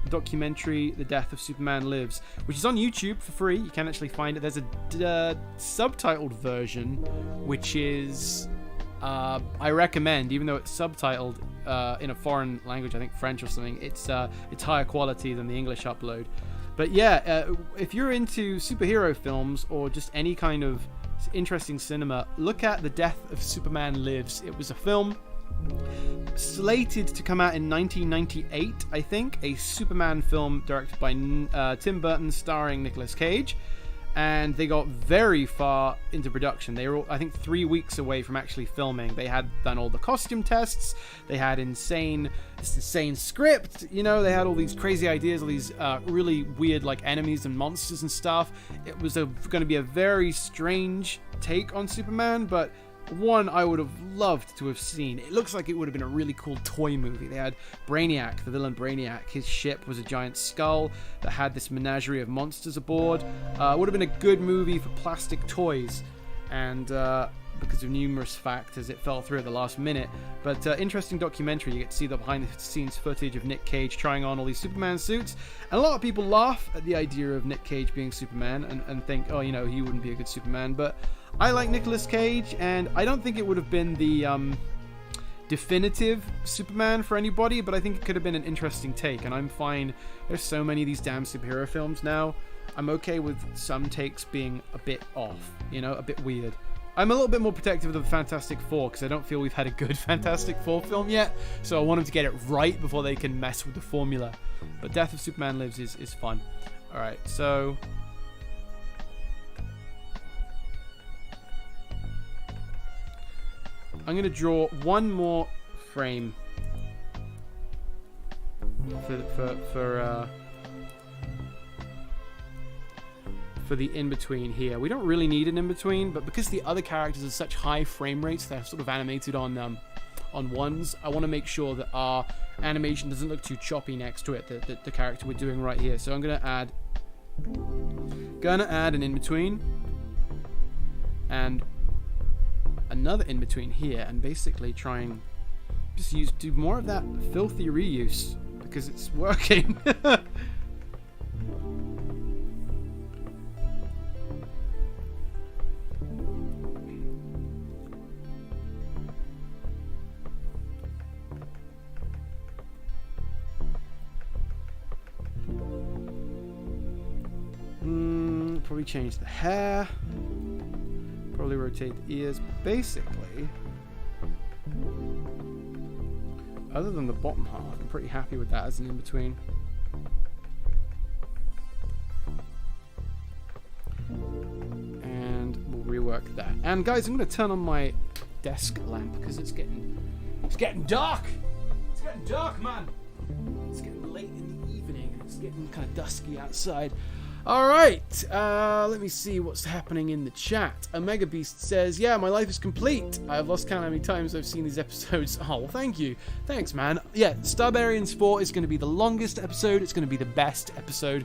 documentary, The Death of Superman Lives, which is on YouTube for free. You can actually find it. There's a subtitled version, which is I recommend, even though it's subtitled in a foreign language, I think French or something. It's higher quality than the English upload. But yeah, if you're into superhero films or just any kind of interesting cinema, look at The Death of Superman Lives. It was a film slated to come out in 1998, I think, a Superman film directed by Tim Burton, starring Nicolas Cage, and they got very far into production. They were, I think, 3 weeks away from actually filming. They had done all the costume tests, they had this insane script, you know, they had all these crazy ideas, all these really weird like enemies and monsters and stuff. It was going to be a very strange take on Superman, but one I would have loved to have seen. It looks like it would have been a really cool toy movie. They had Brainiac, the villain Brainiac. His ship was a giant skull that had this menagerie of monsters aboard. It would have been a good movie for plastic toys, and because of numerous factors, it fell through at the last minute. But interesting documentary. You get to see the behind-the-scenes footage of Nick Cage trying on all these Superman suits, and a lot of people laugh at the idea of Nick Cage being Superman and think, oh, you know, he wouldn't be a good Superman. But I like Nicolas Cage, and I don't think it would have been the definitive Superman for anybody, but I think it could have been an interesting take, and I'm fine. There's so many of these damn superhero films now. I'm okay with some takes being a bit off, you know, a bit weird. I'm a little bit more protective of the Fantastic Four because I don't feel we've had a good Fantastic Four film yet, so I want them to get it right before they can mess with the formula. But Death of Superman Lives is fun. Alright, so I'm going to draw one more frame for the in-between here. We don't really need an in-between, but because the other characters are such high frame rates, they're sort of animated on ones, I want to make sure that our animation doesn't look too choppy next to it, the character we're doing right here. So I'm going to add an in-between and another in between here, and basically try and just do more of that filthy reuse because it's working. Probably change the hair. Probably rotate the ears, but basically, other than the bottom half, I'm pretty happy with that as an in-between. And we'll rework that. And guys, I'm going to turn on my desk lamp because it's getting dark. It's getting dark, man. It's getting late in the evening. It's getting kind of dusky outside. Alright, let me see what's happening in the chat. Omega Beast says, yeah, my life is complete. I have lost count how many times I've seen these episodes. Oh, well, thank you. Thanks, man. Yeah, Starbarians 4 is going to be the longest episode. It's going to be the best episode.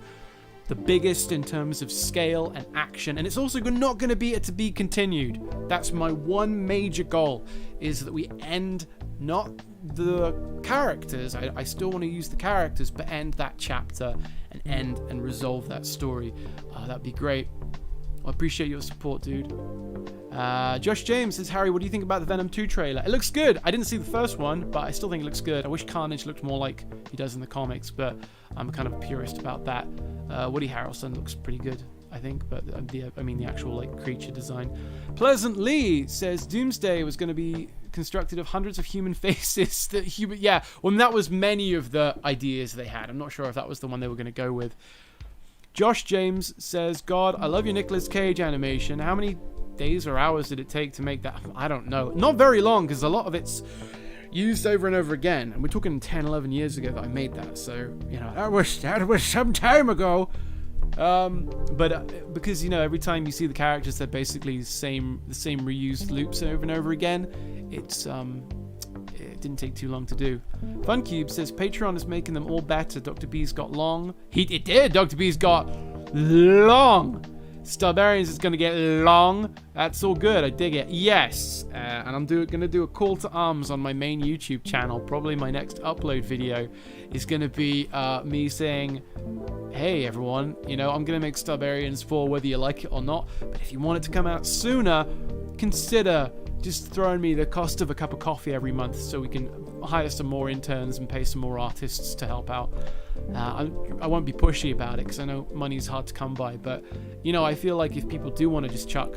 The biggest in terms of scale and action. And it's also not going to be a to be continued. That's my one major goal, is that we end not the characters. I still want to use the characters, but end that chapter and end and resolve that story. That'd be great. I appreciate your support, dude. Josh James says, Harry, what do you think about the Venom 2 trailer? It looks good. I didn't see the first one, but I still think it looks good. I wish Carnage looked more like he does in the comics, but I'm kind of a purist about that. Woody Harrelson looks pretty good, I think, but the actual like creature design. Pleasant Lee says Doomsday was going to be constructed of hundreds of human faces. That was many of the ideas they had. I'm not sure if that was the one they were going to go with. Josh James says, God, I love your Nicolas Cage animation. How many days or hours did it take to make that? I don't know. Not very long, because a lot of it's used over and over again. And we're talking 10, 11 years ago that I made that. So, that was some time ago. But because, every time you see the characters, they're basically the same reused loops over and over again. It didn't take too long to do. FunCube says Patreon is making them all better. Dr. B's got long. It did. Dr. B's got long. Starbarians is going to get long. That's all good. I dig it. Yes. And I'm going to do a call to arms on my main YouTube channel. Probably my next upload video is going to be me saying, hey, everyone, you know, I'm going to make Starbarians 4 whether you like it or not. But if you want it to come out sooner, consider just throwing me the cost of a cup of coffee every month so we can hire some more interns and pay some more artists to help out. I won't be pushy about it because I know money's hard to come by, but you know, I feel like if people do want to just chuck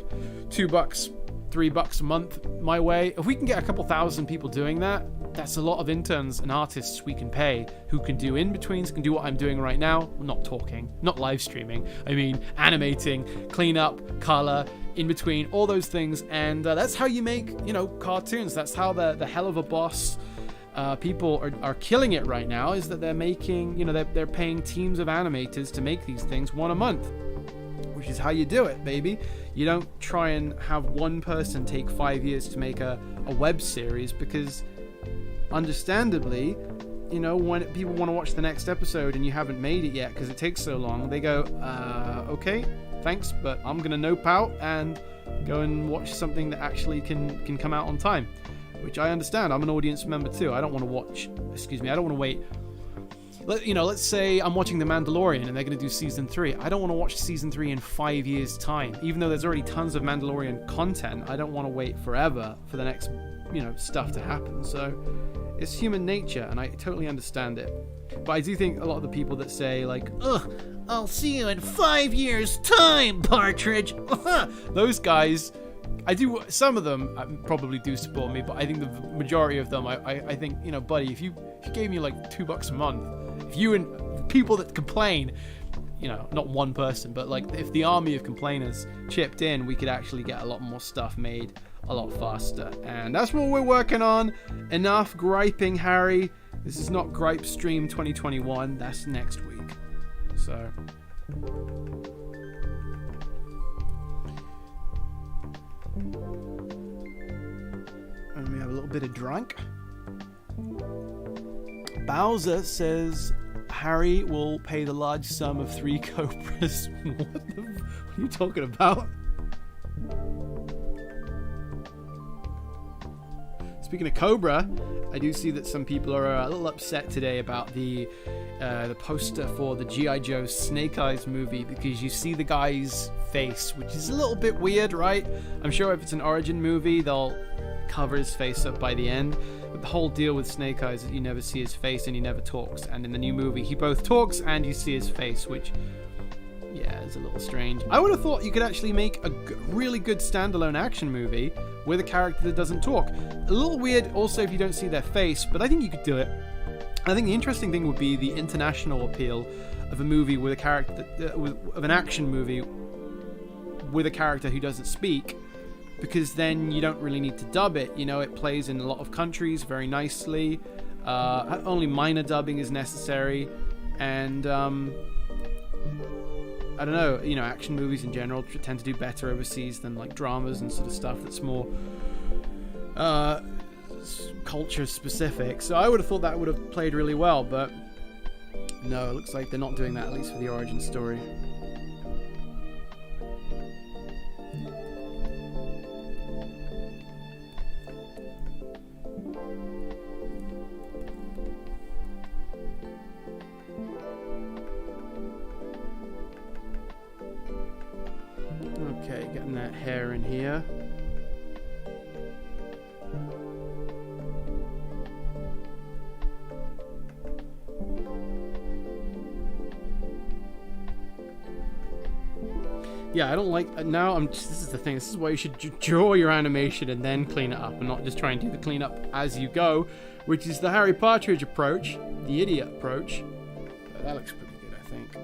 $2, $3 a month my way, if we can get a couple thousand people doing that, that's a lot of interns and artists we can pay who can do in-betweens, can do what I'm doing right now. Not talking, not live streaming. I mean, animating, cleanup, color, in between, all those things. And that's how you make, you know, cartoons. That's how the hell of a boss people are killing it right now, is that they're making, you know, they're paying teams of animators to make these things one a month, which is how you do it, baby. You don't try and have one person take 5 years to make a web series, because understandably, you know, when people want to watch the next episode and you haven't made it yet because it takes so long, they go, okay, thanks, but I'm gonna nope out and go and watch something that actually can come out on time, which I understand. I'm an audience member too. I don't want to watch, I don't want to wait. Let's say I'm watching The Mandalorian and they're going to do season 3. I don't want to watch season 3 in 5 years' time. Even though there's already tons of Mandalorian content, I don't want to wait forever for the next, you know, stuff to happen. So it's human nature, and I totally understand it. But I do think a lot of the people that say, like, ugh, I'll see you in 5 years' time, Partridge. Those guys, some of them probably do support me, but I think the majority of them, I think, you know, buddy, if you gave me like $2 a month, if you and people that complain, you know, not one person, but like if the army of complainers chipped in, we could actually get a lot more stuff made a lot faster. And that's what we're working on. Enough griping, Harry. This is not Gripe Stream 2021. That's next week. So let me have a little bit of drink. Bowser says Harry will pay the large sum of 3 cobras. What are you talking about? Speaking of Cobra, I do see that some people are a little upset today about the poster for the G.I. Joe Snake Eyes movie, because you see the guy's face, which is a little bit weird, right? I'm sure if it's an origin movie, they'll cover his face up by the end. But the whole deal with Snake Eyes is you never see his face and he never talks. And in the new movie, he both talks and you see his face, which, yeah, is a little strange. I would have thought you could actually make a really good standalone action movie with a character that doesn't talk. A little weird also if you don't see their face, but I think you could do it. I think the interesting thing would be the international appeal of a movie with a character, of an action movie with a character who doesn't speak, because then you don't really need to dub it. You know, it plays in a lot of countries very nicely. Only minor dubbing is necessary, and I don't know, you know, action movies in general tend to do better overseas than like dramas and sort of stuff that's more culture specific. So I would have thought that would have played really well, but no, it looks like they're not doing that, at least for the origin story. Okay, getting that hair in here. Yeah, I don't like, now this is the thing, this is why you should draw your animation and then clean it up, and not just try and do the cleanup as you go, which is the Harry Partridge approach, the idiot approach. That looks pretty good, I think.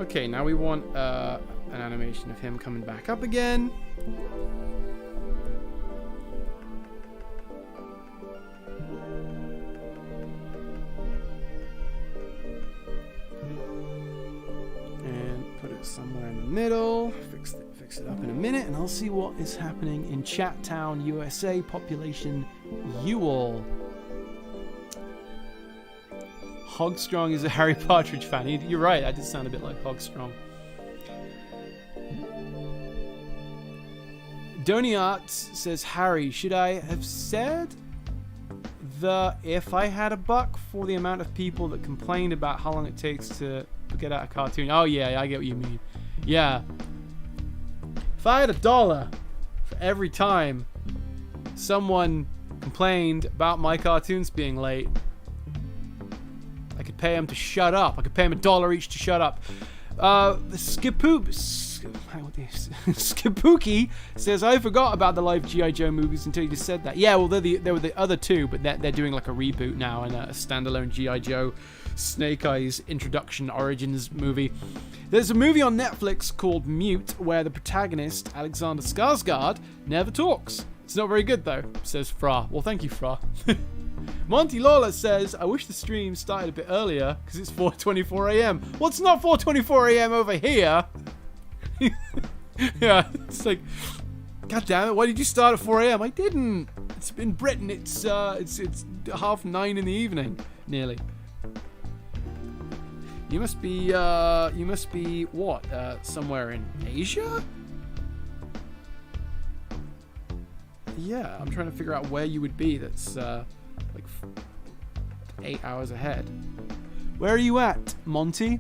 Okay, now we want an animation of him coming back up again. Somewhere in the middle. Fix it up in a minute, and I'll see what is happening in Chat Town, USA. Population you all. Hogstrong is a Harry Partridge fan. You're right, I did sound a bit like Hogstrong. Doniart says, Harry, should I have said if I had $1 for the amount of people that complained about how long it takes to get out a cartoon? Oh yeah, I get what you mean. Yeah. If I had $1 for every time someone complained about my cartoons being late, I could pay them to shut up. I could pay them $1 each to shut up. Skipooky says, I forgot about the live G.I. Joe movies until you just said that. Yeah, well, they were the other two, but they're doing like a reboot now and a standalone G.I. Joe Snake Eyes introduction origins movie. There's a movie on Netflix called Mute where the protagonist, Alexander Skarsgård, never talks. It's not very good though, says Fra. Well, thank you, Fra. Monty Lawler says, I wish the stream started a bit earlier because it's 4:24 a.m. Well, it's not 4:24 a.m. over here. Yeah, it's like, God damn it, why did you start at 4 a.m.? I didn't. It's in Britain, it's 9:30 in the evening, nearly. You must be what? Somewhere in Asia? Yeah, I'm trying to figure out where you would be. That's like 8 hours ahead. Where are you at, Monty?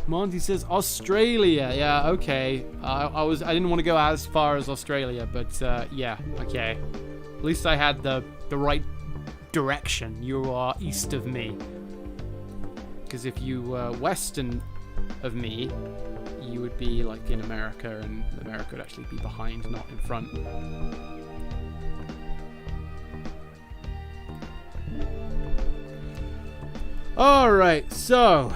Monty says Australia. Yeah, okay. I didn't want to go as far as Australia, but yeah, okay. At least I had the right direction. You are east of me. Because if you were western of me, you would be like in America, and America would actually be behind, not in front. Alright, so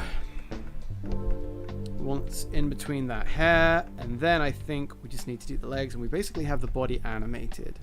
once in between that hair, and then I think we just need to do the legs, and we basically have the body animated.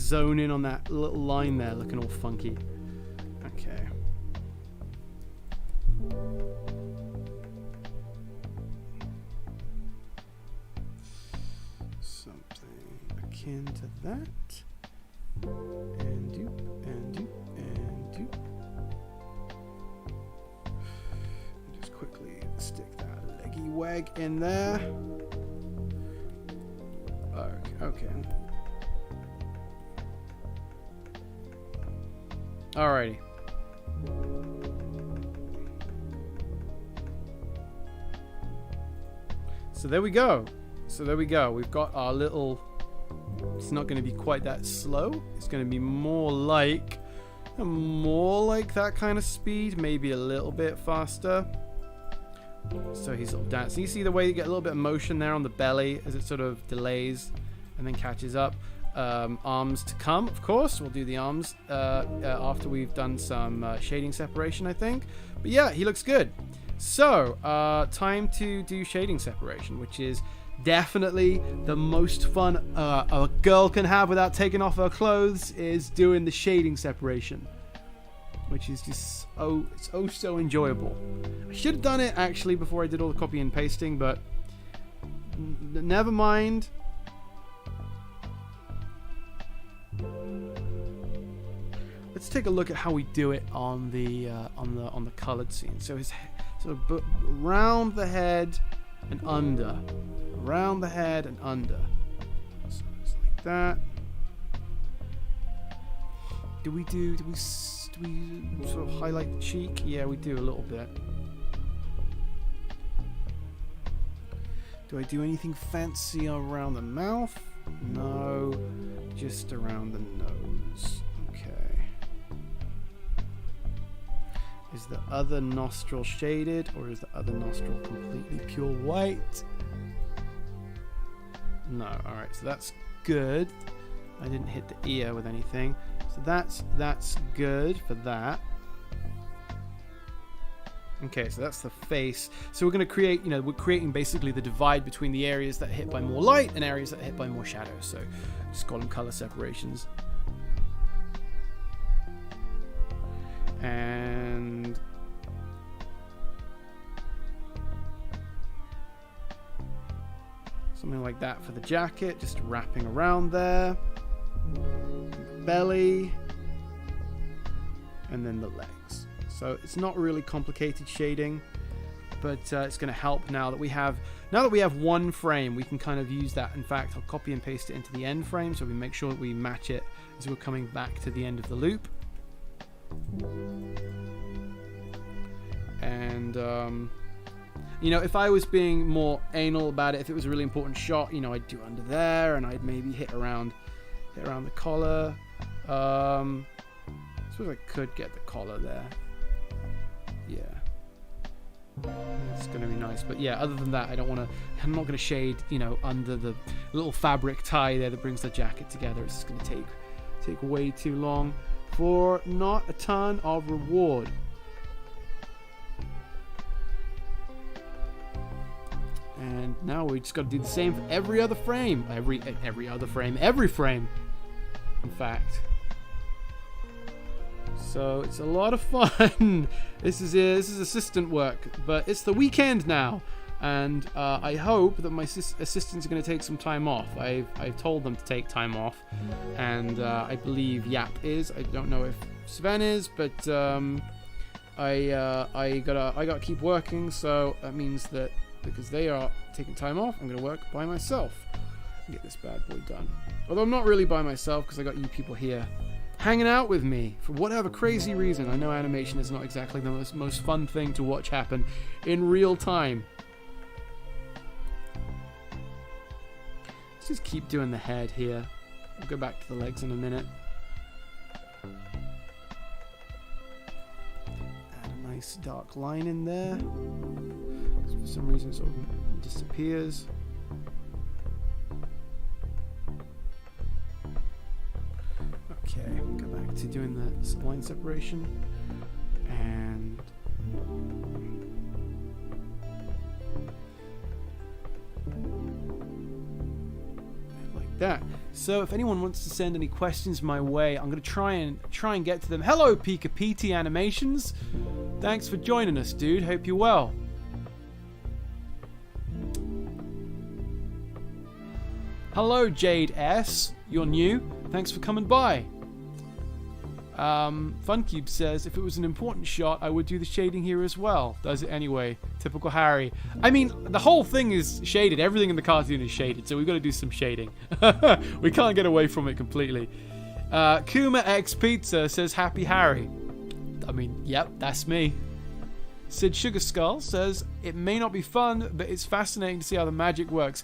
Zone in on that little line there, looking all funky. Okay. Something akin to that. And doop, and doop, and doop. Just quickly stick that leggy wag in there. Okay. Alrighty. So there we go. We've got our little... It's not going to be quite that slow. It's going to be more like that kind of speed. Maybe a little bit faster. So he's sort of dancing. You see the way you get a little bit of motion there on the belly as it sort of delays and then catches up. Arms to come, of course. We'll do the arms after we've done some shading separation, I think. But yeah, he looks good. So, time to do shading separation, which is definitely the most fun a girl can have without taking off her clothes, is doing the shading separation, which is just it's so enjoyable. I should have done it actually before I did all the copy and pasting, but never mind. Let's take a look at how we do it on the colored scene. So his sort of around the head and under, around the head and under. So it's like that. Do we sort of highlight the cheek? Yeah, we do a little bit. Do I do anything fancy around the mouth? No, just around the nose. Okay. Is the other nostril shaded, or is the other nostril completely pure white? No. Alright, so that's good. I didn't hit the ear with anything. So that's good for that. Okay, so that's the face. So we're going to create, we're creating basically the divide between the areas that are hit by more light and areas that are hit by more shadow. So just call them color separations. And something like that for the jacket, just wrapping around there. Belly. And then the legs. So it's not really complicated shading, but it's going to help now that we have one frame. We can kind of use that. In fact, I'll copy and paste it into the end frame so we make sure that we match it as we're coming back to the end of the loop. And if I was being more anal about it, if it was a really important shot, I'd do under there, and I'd maybe hit around the collar. I suppose I could get the collar there. Yeah, it's going to be nice. But yeah, other than that, I'm not going to shade, under the little fabric tie there that brings the jacket together. It's just going to take way too long for not a ton of reward. And now we just got to do the same for every other frame. Every frame, in fact. So it's a lot of fun. This is assistant work, but it's the weekend now, and I hope that my assistants are going to take some time off. I've told them to take time off, and I believe Yap is. I don't know if Sven is, but I gotta keep working. So that means that because they are taking time off, I'm gonna work by myself and get this bad boy done. Although I'm not really by myself because I got you people here hanging out with me for whatever crazy reason. I know animation is not exactly the most fun thing to watch happen in real time. Let's just keep doing the head here. We'll go back to the legs in a minute. Add a nice dark line in there. For some reason it sort of disappears. Okay, we'll go back to doing the line separation, and like that. So if anyone wants to send any questions my way, I'm going to try and get to them. Hello, Pika PT Animations. Thanks for joining us, dude. Hope you're well. Hello, Jade S. You're new. Thanks for coming by. Funcube says, if it was an important shot, I would do the shading here as well. Does it anyway. Typical Harry. I mean, the whole thing is shaded. Everything in the cartoon is shaded, so we've got to do some shading. We can't get away from it completely. Kuma X Pizza says, happy Harry. I mean, yep, that's me. Sid Sugar Skull says, it may not be fun, but it's fascinating to see how the magic works.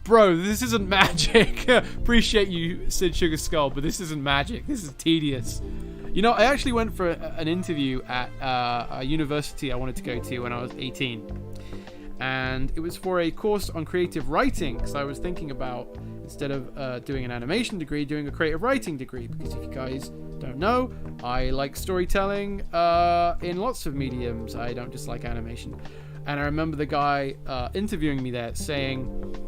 Bro, this isn't magic. Appreciate you, Sid Sugar Skull, but this isn't magic. This is tedious. I actually went for an interview at a university I wanted to go to when I was 18. And it was for a course on creative writing, because I was thinking about, instead of doing an animation degree, doing a creative writing degree. Because if you guys don't know, I like storytelling in lots of mediums. I don't just like animation. And I remember the guy interviewing me there saying,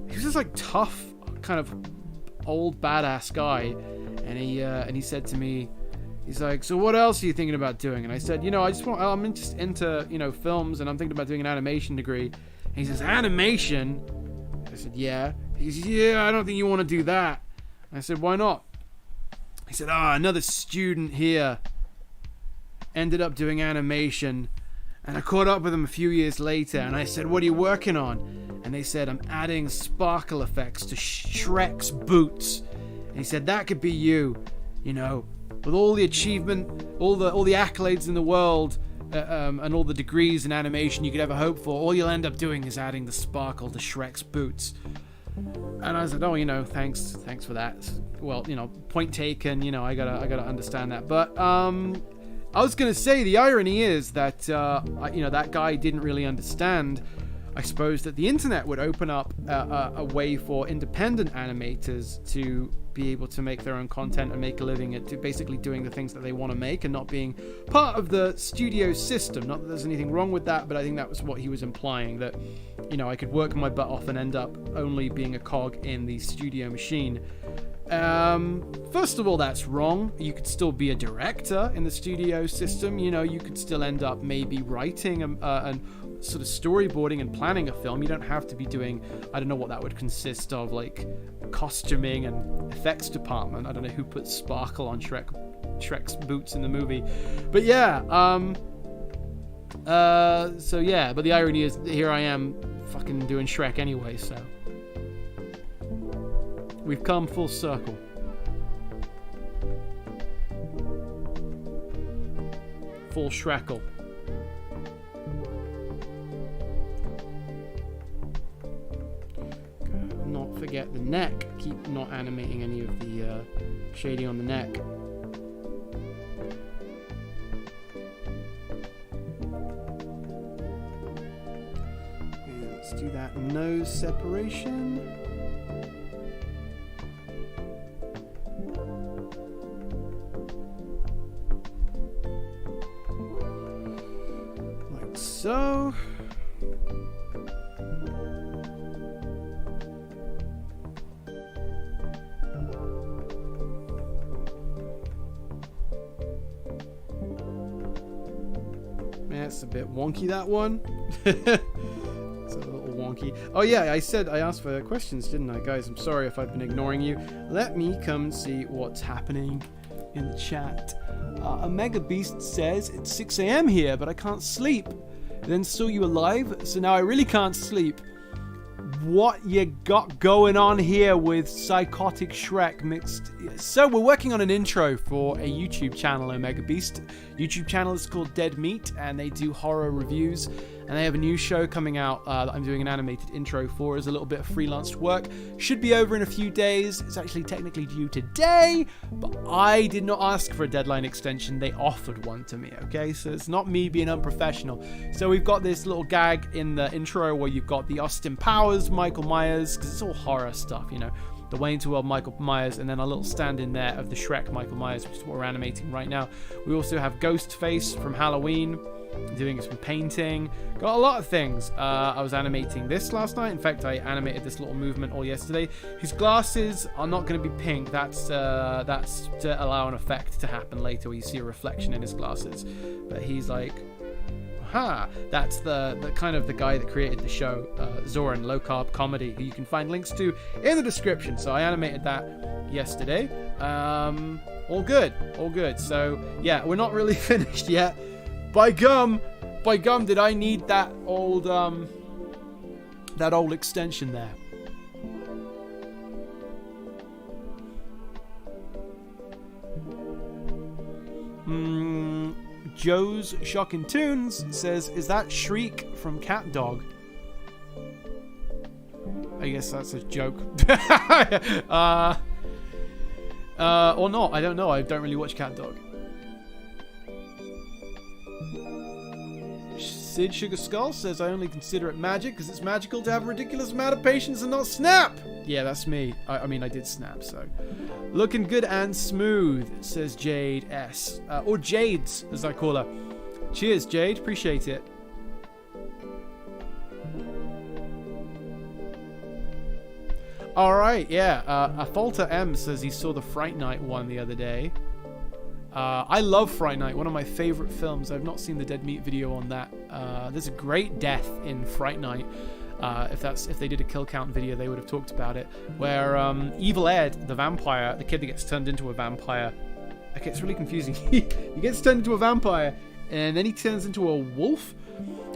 he was this like tough, kind of old badass guy, and he said to me, he's like, so what else are you thinking about doing? And I said, I'm just into films, and I'm thinking about doing an animation degree. And he says, animation? I said, yeah. He says, yeah, I don't think you want to do that. And I said, why not? He said, another student here ended up doing animation. And I caught up with him a few years later, and I said, what are you working on? And they said, I'm adding sparkle effects to Shrek's boots. And he said, that could be you, with all the achievement, all the accolades in the world, and all the degrees in animation you could ever hope for, all you'll end up doing is adding the sparkle to Shrek's boots. And I said, oh, thanks for that. Well, point taken. I gotta understand that. But I was gonna say the irony is that that guy didn't really understand. I suppose that the internet would open up a way for independent animators to be able to make their own content and make a living at basically doing the things that they want to make and not being part of the studio system. Not that there's anything wrong with that, but I think that was what he was implying, that I could work my butt off and end up only being a cog in the studio machine. First of all, that's wrong. You could still be a director in the studio system. You could still end up maybe writing and sort of storyboarding and planning a film. You don't have to be doing, I don't know what that would consist of, like costuming and effects department. I don't know who put sparkle on Shrek's boots in the movie, but yeah. But the irony is, here I am fucking doing Shrek anyway, so we've come full circle. Full Shrekle. Not forget the neck. Keep not animating any of the shading on the neck. And let's do that nose separation. Like so. It's a bit wonky, that one. It's a little wonky. Oh yeah, I asked for questions, didn't I, guys? I'm sorry if I've been ignoring you. Let me come and see what's happening in the chat. Omega Beast says it's 6 a.m. here, but I can't sleep. Then saw you alive, so now I really can't sleep. What you got going on here with Psychotic Shrek mixed? So we're working on an intro for a YouTube channel, Omega Beast. YouTube channel is called Dead Meat, and they do horror reviews. And they have a new show coming out that I'm doing an animated intro for as a little bit of freelance work. Should be over in a few days. It's actually technically due today, but I did not ask for a deadline extension. They offered one to me, okay? So it's not me being unprofessional. So we've got this little gag in the intro where you've got the Austin Powers, Michael Myers, because it's all horror stuff, the Way Into World Michael Myers, and then a little stand in there of the Shrek Michael Myers, which is what we're animating right now. We also have Ghostface from Halloween, doing some painting, got a lot of things. I was animating this last night. In fact, I animated this little movement all yesterday. His glasses are not going to be pink. That's to allow an effect to happen later where you see a reflection in his glasses. But he's like, aha, that's the kind of the guy that created the show, Zoran, low carb comedy, who you can find links to in the description. So I animated that yesterday. All good. So yeah, we're not really finished yet. By gum, did I need that old extension there? Joe's Shocking Tunes says, "Is that Shriek from Cat Dog?" I guess that's a joke. Or not? I don't know. I don't really watch Cat Dog. Sid Sugar Skull says, "I only consider it magic because it's magical to have a ridiculous amount of patience and not snap." Yeah, that's me. I mean, I did snap, so. "Looking good and smooth," says Jade S. Or Jades, as I call her. Cheers, Jade. Appreciate it. Alright, yeah. Afalta M says he saw the Fright Night one the other day. I love Fright Night, one of my favorite films. I've not seen the Dead Meat video on that. There's a great death in Fright Night. If they did a kill count video, they would have talked about it. Where Evil Ed, the vampire, the kid that gets turned into a vampire. Okay, it's really confusing. He gets turned into a vampire, and then he turns into a wolf.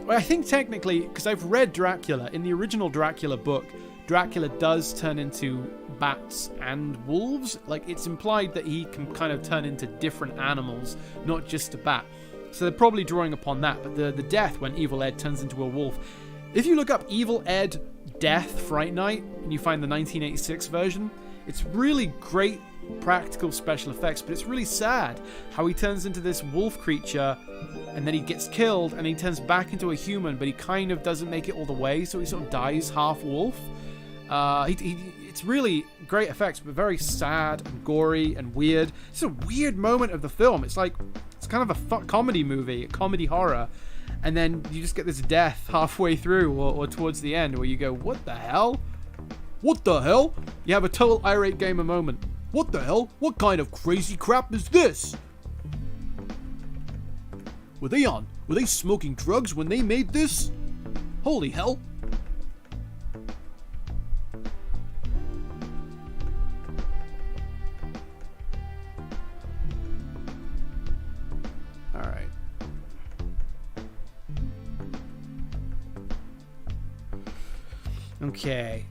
Well, I think technically, because I've read Dracula, in the original Dracula book, Dracula does turn into bats and wolves. Like, it's implied that he can kind of turn into different animals, not just a bat. So they're probably drawing upon that. But the death when Evil Ed turns into a wolf. If you look up Evil Ed Death Fright Night and you find the 1986 version, it's really great practical special effects, but it's really sad how he turns into this wolf creature and then he gets killed and he turns back into a human, but he kind of doesn't make it all the way, so he sort of dies half wolf. It's really great effects, but very sad and gory and weird. It's a weird moment of the film. It's like, it's kind of a comedy movie, a comedy horror, and then you just get this death halfway through or towards the end where you go, what the hell? What the hell? You have a total irate gamer moment. What the hell? What kind of crazy crap is this? Were they smoking drugs when they made this? Holy hell. Alright. Okay.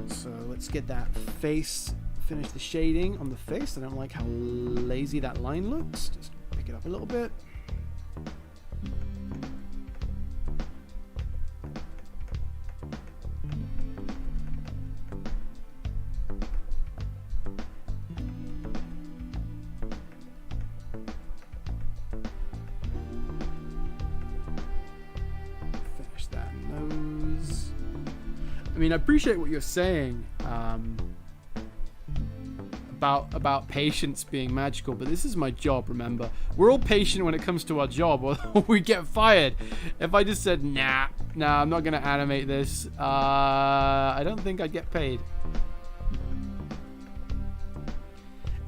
So let's get that face, finish the shading on the face. I don't like how lazy that line looks. Just pick it up a little bit. Finish that nose. I mean, I appreciate what you're saying about patience being magical, but this is my job, remember? We're all patient when it comes to our job, or we get fired. If I just said, nah, I'm not going to animate this, I don't think I'd get paid.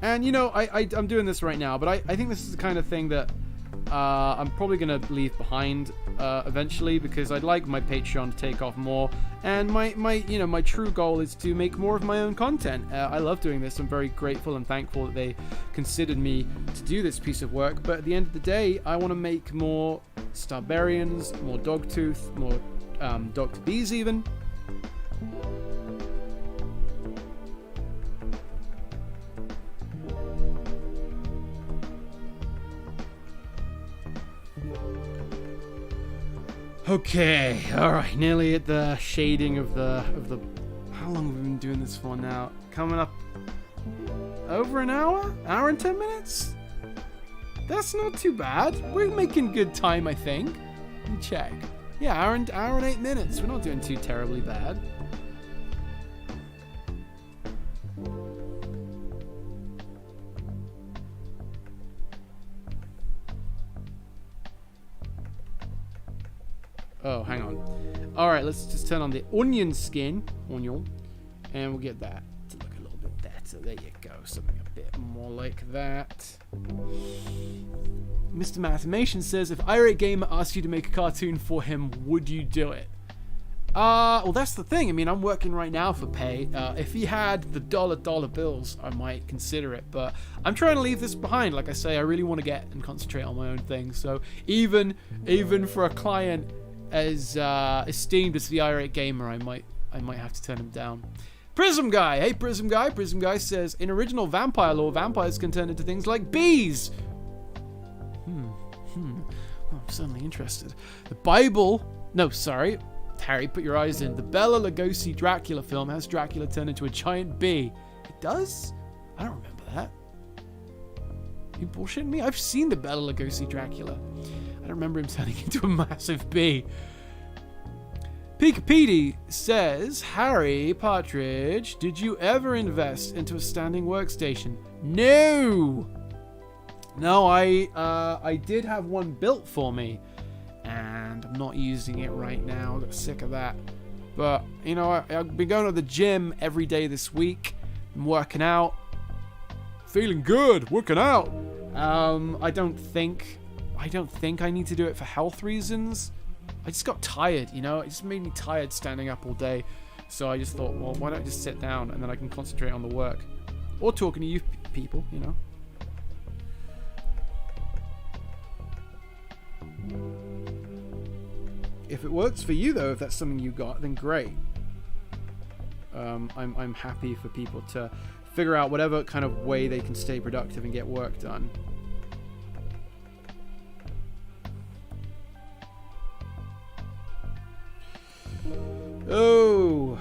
And, you know, I'm doing this right now, but I think this is the kind of thing that I'm probably going to leave behind eventually, because I'd like my Patreon to take off more, and my true goal is to make more of my own content. I love doing this. I'm very grateful and thankful that they considered me to do this piece of work, but at the end of the day, I want to make more Starbarians, more Dogtooth, more Dr. Bees even. Okay, alright, nearly at the shading of the how long have we been doing this for now? Coming up over an hour? Hour and 10 minutes? That's not too bad. We're making good time, I think. Let me check. Yeah, hour and 8 minutes. We're not doing too terribly bad. Oh, hang on. Alright, let's just turn on the onion skin. Onion. And we'll get that to look a little bit better. There you go. Something a bit more like that. Mr. Mathemation says, if Irate Gamer asked you to make a cartoon for him, would you do it? Well, that's the thing. I mean, I'm working right now for pay. If he had the dollar bills, I might consider it. But I'm trying to leave this behind. Like I say, I really want to get and concentrate on my own thing. So even for a client as esteemed as the Irate Gamer, I might have to turn him down. Prism Guy, hey Prism Guy. Prism Guy says, in original vampire lore, vampires can turn into things like bees. Well, I'm suddenly interested. The Bible, no, sorry, Harry, put your eyes in. The Bela Lugosi Dracula film has Dracula turn into a giant bee. It does? I don't remember that. You bullshitting me? I've seen the Bela Lugosi Dracula. I don't remember him turning into a massive bee. Peekapedi says, Harry Partridge, did you ever invest into a standing workstation? No! No, I did have one built for me, and I'm not using it right now. I got sick of that. But, you know, I've been going to the gym every day this week. I'm working out. Feeling good, working out. I don't think I need to do it for health reasons. I just got tired, you know? It just made me tired standing up all day. So I just thought, well, why don't I just sit down and then I can concentrate on the work. Or talking to you people, you know? If it works for you, though, if that's something you got, then great. I'm happy for people to figure out whatever kind of way they can stay productive and get work done. Oh.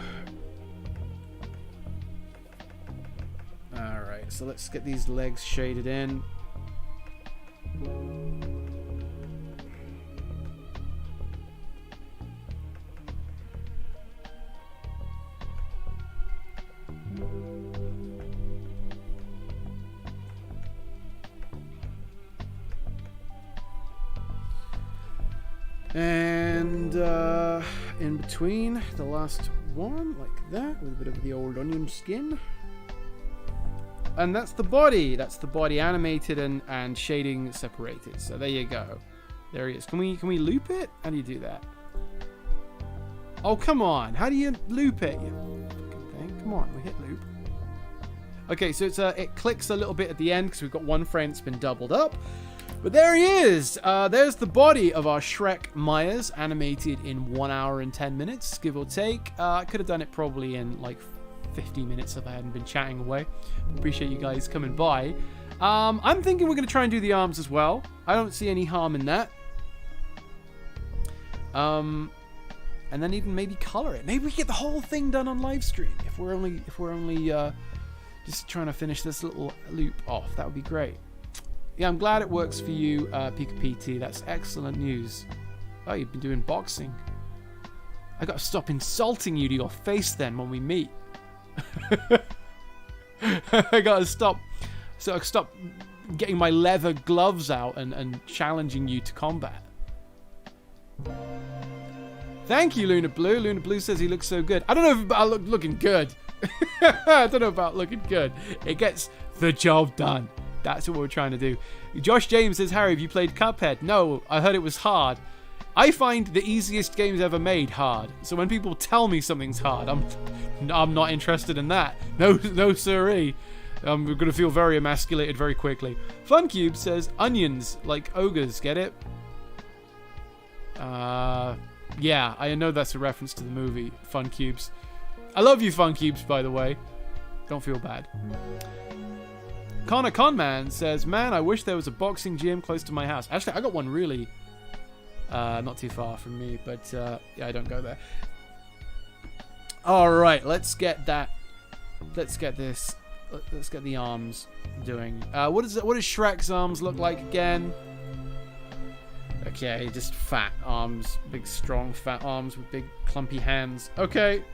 Alright, so let's get these legs shaded in. And in between the last one, like that, with a bit of the old onion skin. And that's the body. That's the body animated and shading separated. So there you go. There he is. Can we loop it? How do you do that? Oh, come on. How do you loop it? You fucking thing. Come on, we hit loop. Okay, so it clicks a little bit at the end because we've got one frame that's been doubled up. But there he is. There's the body of our Shrek Myers, animated in 1 hour and 10 minutes, give or take. I could have done it probably in like 50 minutes if I hadn't been chatting away. Appreciate you guys coming by. I'm thinking we're going to try and do the arms as well. I don't see any harm in that. And then even maybe color it. Maybe we get the whole thing done on live stream if we're only just trying to finish this little loop off. That would be great. Yeah, I'm glad it works for you, Pika PT. That's excellent news. Oh, you've been doing boxing. I got to stop insulting you to your face then when we meet. I got to stop getting my leather gloves out and challenging you to combat. Thank you, Luna Blue. Luna Blue says he looks so good. I don't know about looking good. I don't know about looking good. It gets the job done. That's what we're trying to do. Josh James says, Harry, have you played Cuphead? No, I heard it was hard. I find the easiest games ever made hard. So when people tell me something's hard, I'm not interested in that. No siree. I'm going to feel very emasculated very quickly. FunCube says, onions, like ogres, get it? Yeah, I know that's a reference to the movie, FunCubes. I love you, FunCubes, by the way. Don't feel bad. Connor Conman says, man, I wish there was a boxing gym close to my house. Actually, I got one really not too far from me, but yeah, I don't go there. All right, let's get that. Let's get this. Let's get the arms doing. What does Shrek's arms look like again? Okay, just fat arms, big strong fat arms with big clumpy hands. Okay,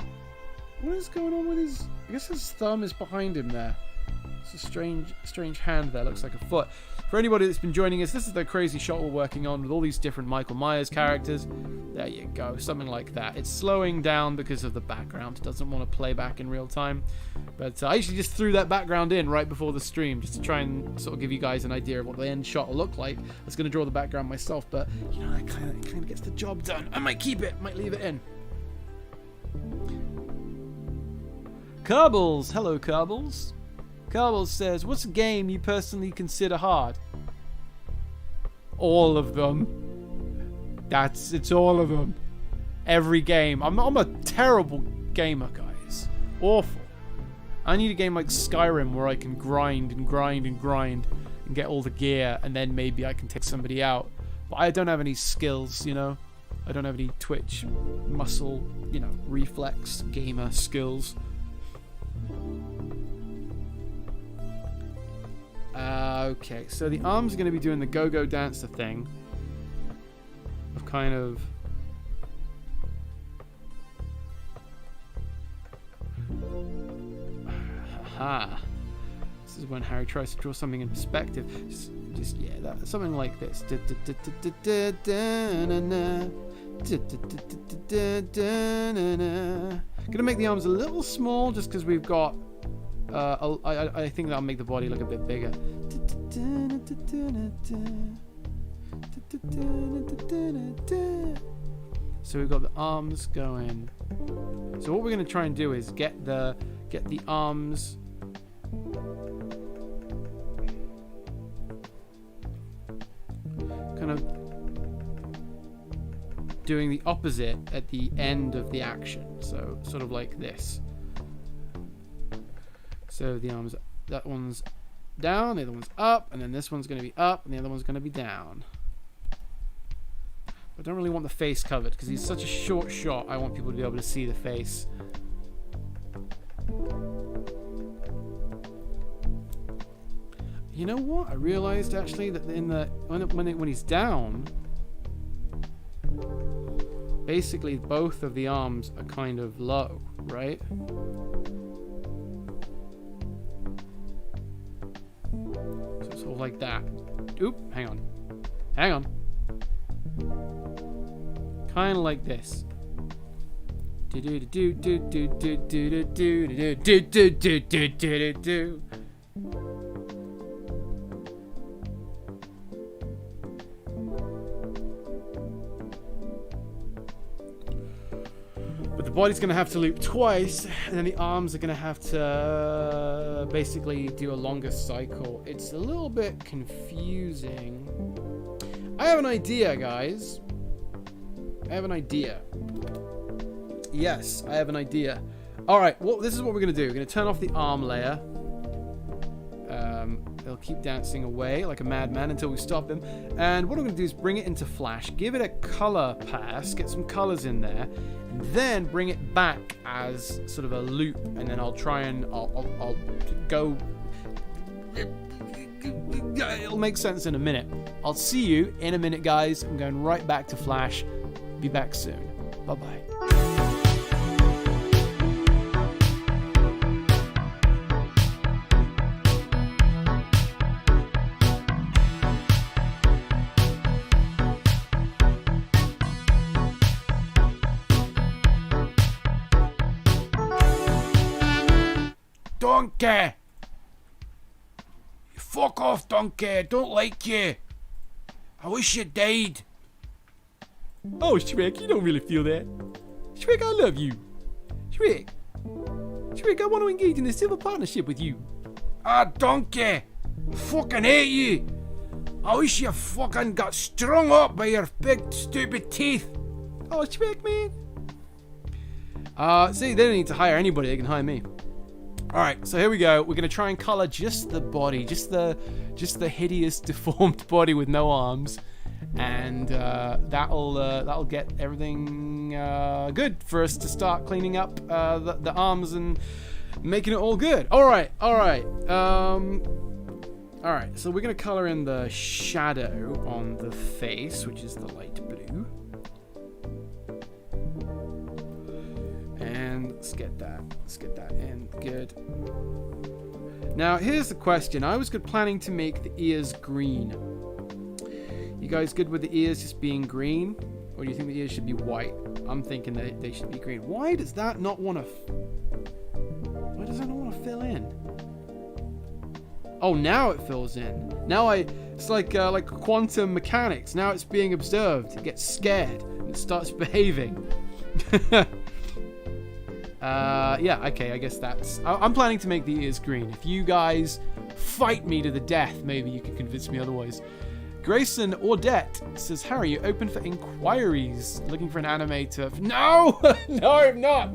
what is going on with his? I guess his thumb is behind him there. It's a strange hand there. Looks like a foot. For anybody that's been joining us, this is the crazy shot we're working on with all these different Michael Myers characters. There you go. Something like that. It's slowing down because of the background. It doesn't want to play back in real time. But I actually just threw that background in right before the stream just to try and sort of give you guys an idea of what the end shot will look like. I was going to draw the background myself, but you know, it kind of gets the job done. I might keep it. Might leave it in. Carbles. Hello, Carbles. Carbles says, what's a game you personally consider hard? All of them. It's all of them. Every game. I'm a terrible gamer, guys. Awful. I need a game like Skyrim where I can grind and grind and grind and get all the gear, and then maybe I can take somebody out. But I don't have any skills, you know? I don't have any twitch, muscle, you know, reflex, gamer skills. Okay, so the arms are going to be doing the go-go dancer thing of kind of aha. This is when Harry tries to draw something in perspective. Just yeah, that something like this. Gonna make the arms a little small just because we've got I think that'll make the body look a bit bigger. So we've got the arms going. So what we're going to try and do is get the arms kind of doing the opposite at the end of the action. So sort of like this. So the arms, that one's down, the other one's up, and then this one's going to be up, and the other one's going to be down. I don't really want the face covered because he's such a short shot. I want people to be able to see the face. You know what? I realized actually that in the when he's down, basically both of the arms are kind of low, right? So it's all like that. Oop, hang on. Hang on. Kind of like this. Do do do do do do do do do do do do do do do. But the body's going to have to loop twice, and then the arms are going to have to basically do a longer cycle. It's a little bit confusing. I have an idea, guys. I have an idea. Yes, I have an idea. All right, well, this is what we're going to do. We're going to turn off the arm layer. They'll keep dancing away like a madman until we stop him. And what I'm going to do is bring it into Flash, give it a color pass, get some colors in there, and then bring it back as sort of a loop. And then I'll try and I'll go. It'll make sense in a minute. I'll see you in a minute, guys. I'm going right back to Flash. Be back soon. Bye-bye. Donkey! Fuck off, donkey! I don't like you! I wish you died! Oh, Shrek, you don't really feel that. Shrek, I love you. Shrek, I want to engage in a civil partnership with you. Ah, donkey! I fucking hate you! I wish you fucking got strung up by your big stupid teeth! Oh, Shrek, man! See, they don't need to hire anybody, they can hire me. Alright, so here we go. We're going to try and color just the body, just the hideous, deformed body with no arms. And that'll get everything good for us to start cleaning up the arms and making it all good. All right. So we're gonna color in the shadow on the face, which is the light blue, and let's get that in good. Now here's the question. I was planning to make the ears green. You guys good with the ears just being green? Or do you think the ears should be white? I'm thinking that they should be green. Why does that not want to... Why does that not want to fill in? Oh, now it fills in. Now it's like quantum mechanics. Now it's being observed. It gets scared and it starts behaving. Yeah, okay, I guess that's... I'm planning to make the ears green. If you guys fight me to the death, maybe you can convince me otherwise. Grayson Audette says, Harry, you open for inquiries. Looking for an animator. No! No, I'm not.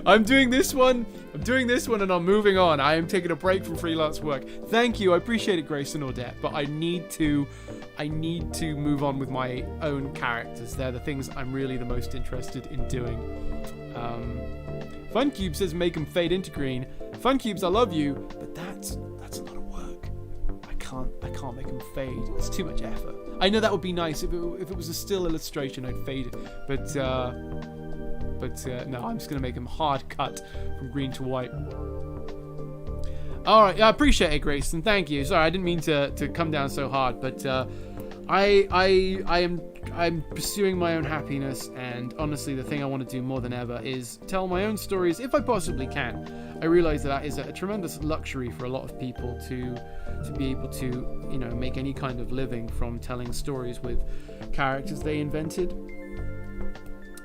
I'm doing this one and I'm moving on. I am taking a break from freelance work. Thank you. I appreciate it, Grayson Audette, but I need to move on with my own characters. They're the things I'm really the most interested in doing. Funcube says, make them fade into green. Funcubes, I love you, but that's a lot of work. I can't make them fade. It's too much effort. I know that would be nice if it was a still illustration. I'd fade it, but no, I'm just gonna make them hard cut from green to white. All right, I appreciate it, Grayson. Thank you. Sorry, I didn't mean to come down so hard, but I'm pursuing my own happiness, and honestly, the thing I want to do more than ever is tell my own stories if I possibly can. I realize that is a tremendous luxury for a lot of people to be able to, you know, make any kind of living from telling stories with characters they invented.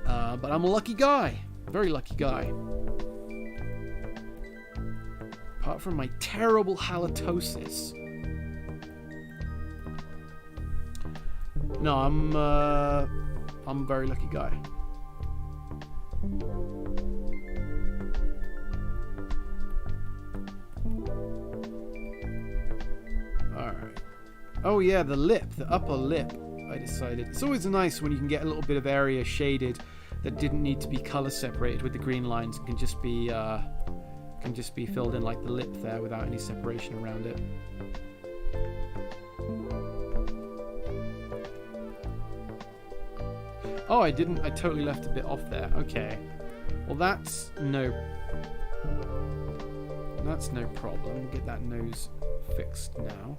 But I'm a lucky guy, very lucky guy. Apart from my terrible halitosis. No, I'm a very lucky guy. Alright. Oh yeah, the lip, the upper lip. I decided it's always nice when you can get a little bit of area shaded that didn't need to be color separated with the green lines. It can just be filled in like the lip there without any separation around it. Oh, I didn't. I totally left a bit off there. Okay. Well, that's no problem. Get that nose fixed now.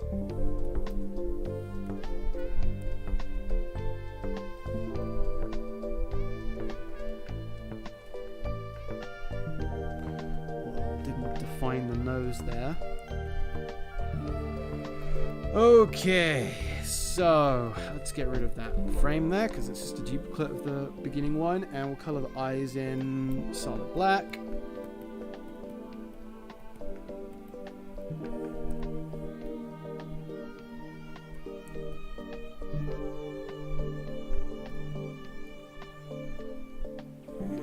Didn't define the nose there. Okay, so let's get rid of that frame there because it's just a duplicate of the beginning one, and we'll color the eyes in solid black.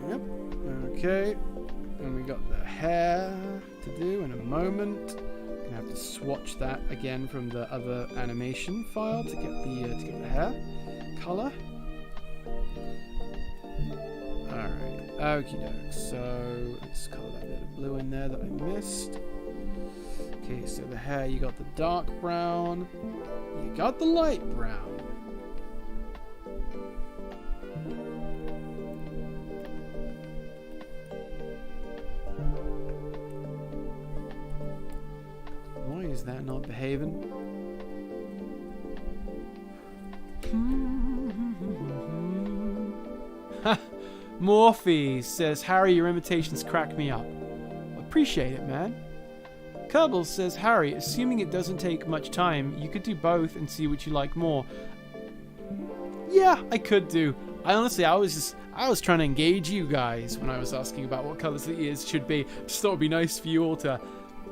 Yep. Okay, and we got the hair to do in a moment. Gonna have to swatch that again from the other animation file to get the hair color. Alright, okie doke. So let's color that bit of blue in there that I missed. Okay, so the hair, you got the dark brown, you got the light brown. Why is that not behaving? Morphe says, Harry, your imitations crack me up. Appreciate it, man. Kerbal says, Harry, assuming it doesn't take much time, you could do both and see what you like more. Yeah, I could do. I was trying to engage you guys when I was asking about what colors the ears should be. Just thought it'd be nice for you all to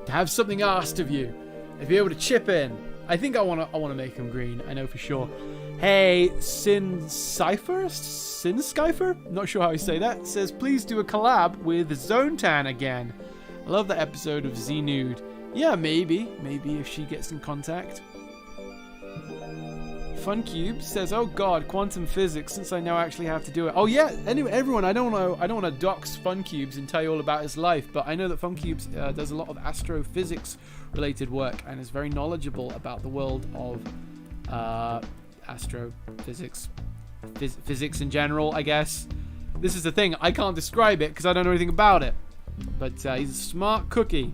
have something asked of you, and be able to chip in. I think I want to make them green. I know for sure. Hey, Sinskyfer, not sure how you say that, says, please do a collab with Zontan again. I love that episode of Z-Nude. Yeah, maybe if she gets in contact. FunCube says, oh god, quantum physics, since I now actually have to do it. Oh yeah, anyway, everyone, I don't want to dox FunCubes and tell you all about his life, but I know that FunCubes does a lot of astrophysics related work and is very knowledgeable about the world of astrophysics, physics in general, I guess. This is the thing, I can't describe it because I don't know anything about it, but he's a smart cookie.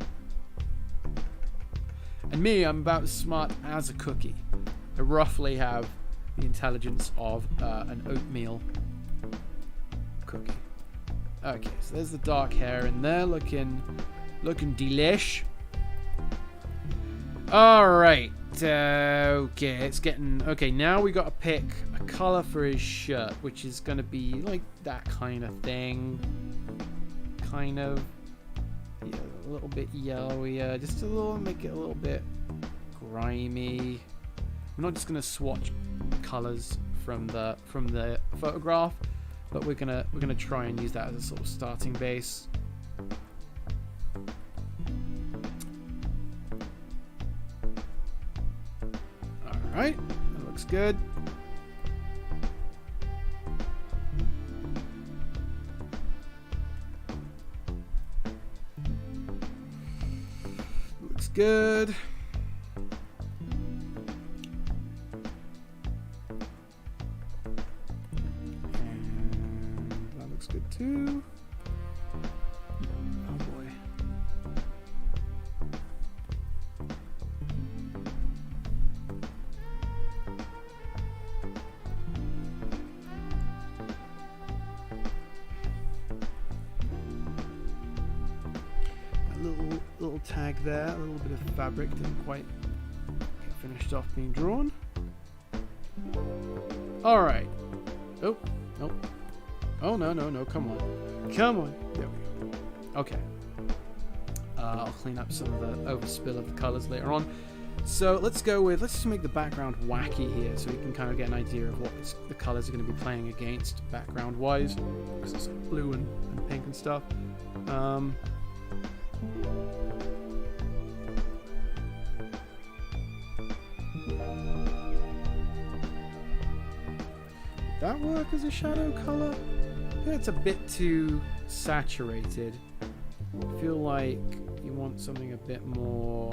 And me, I'm about as smart as a cookie. I roughly have the intelligence of an oatmeal cookie. Okay, so there's the dark hair in there, looking delish. All right. Okay, it's getting okay. Now we got to pick a color for his shirt, which is gonna be like that kind of thing. Kind of, yeah, a little bit yellowier, just a little, make it a little bit grimy. We're not just gonna swatch colors from the photograph, but we're gonna try and use that as a sort of starting base. All right, that looks good. Looks good. Good too. Oh boy. A little tag there, a little bit of fabric didn't quite get finished off being drawn. All right. Oh, nope. Oh, no, come on. There we go. Okay. I'll clean up some of the overspill of the colors later on. So let's just make the background wacky here so we can kind of get an idea of what the colors are going to be playing against background-wise. Because it's blue and pink and stuff. that work as a shadow color? I think it's a bit too saturated. I feel like you want something a bit more...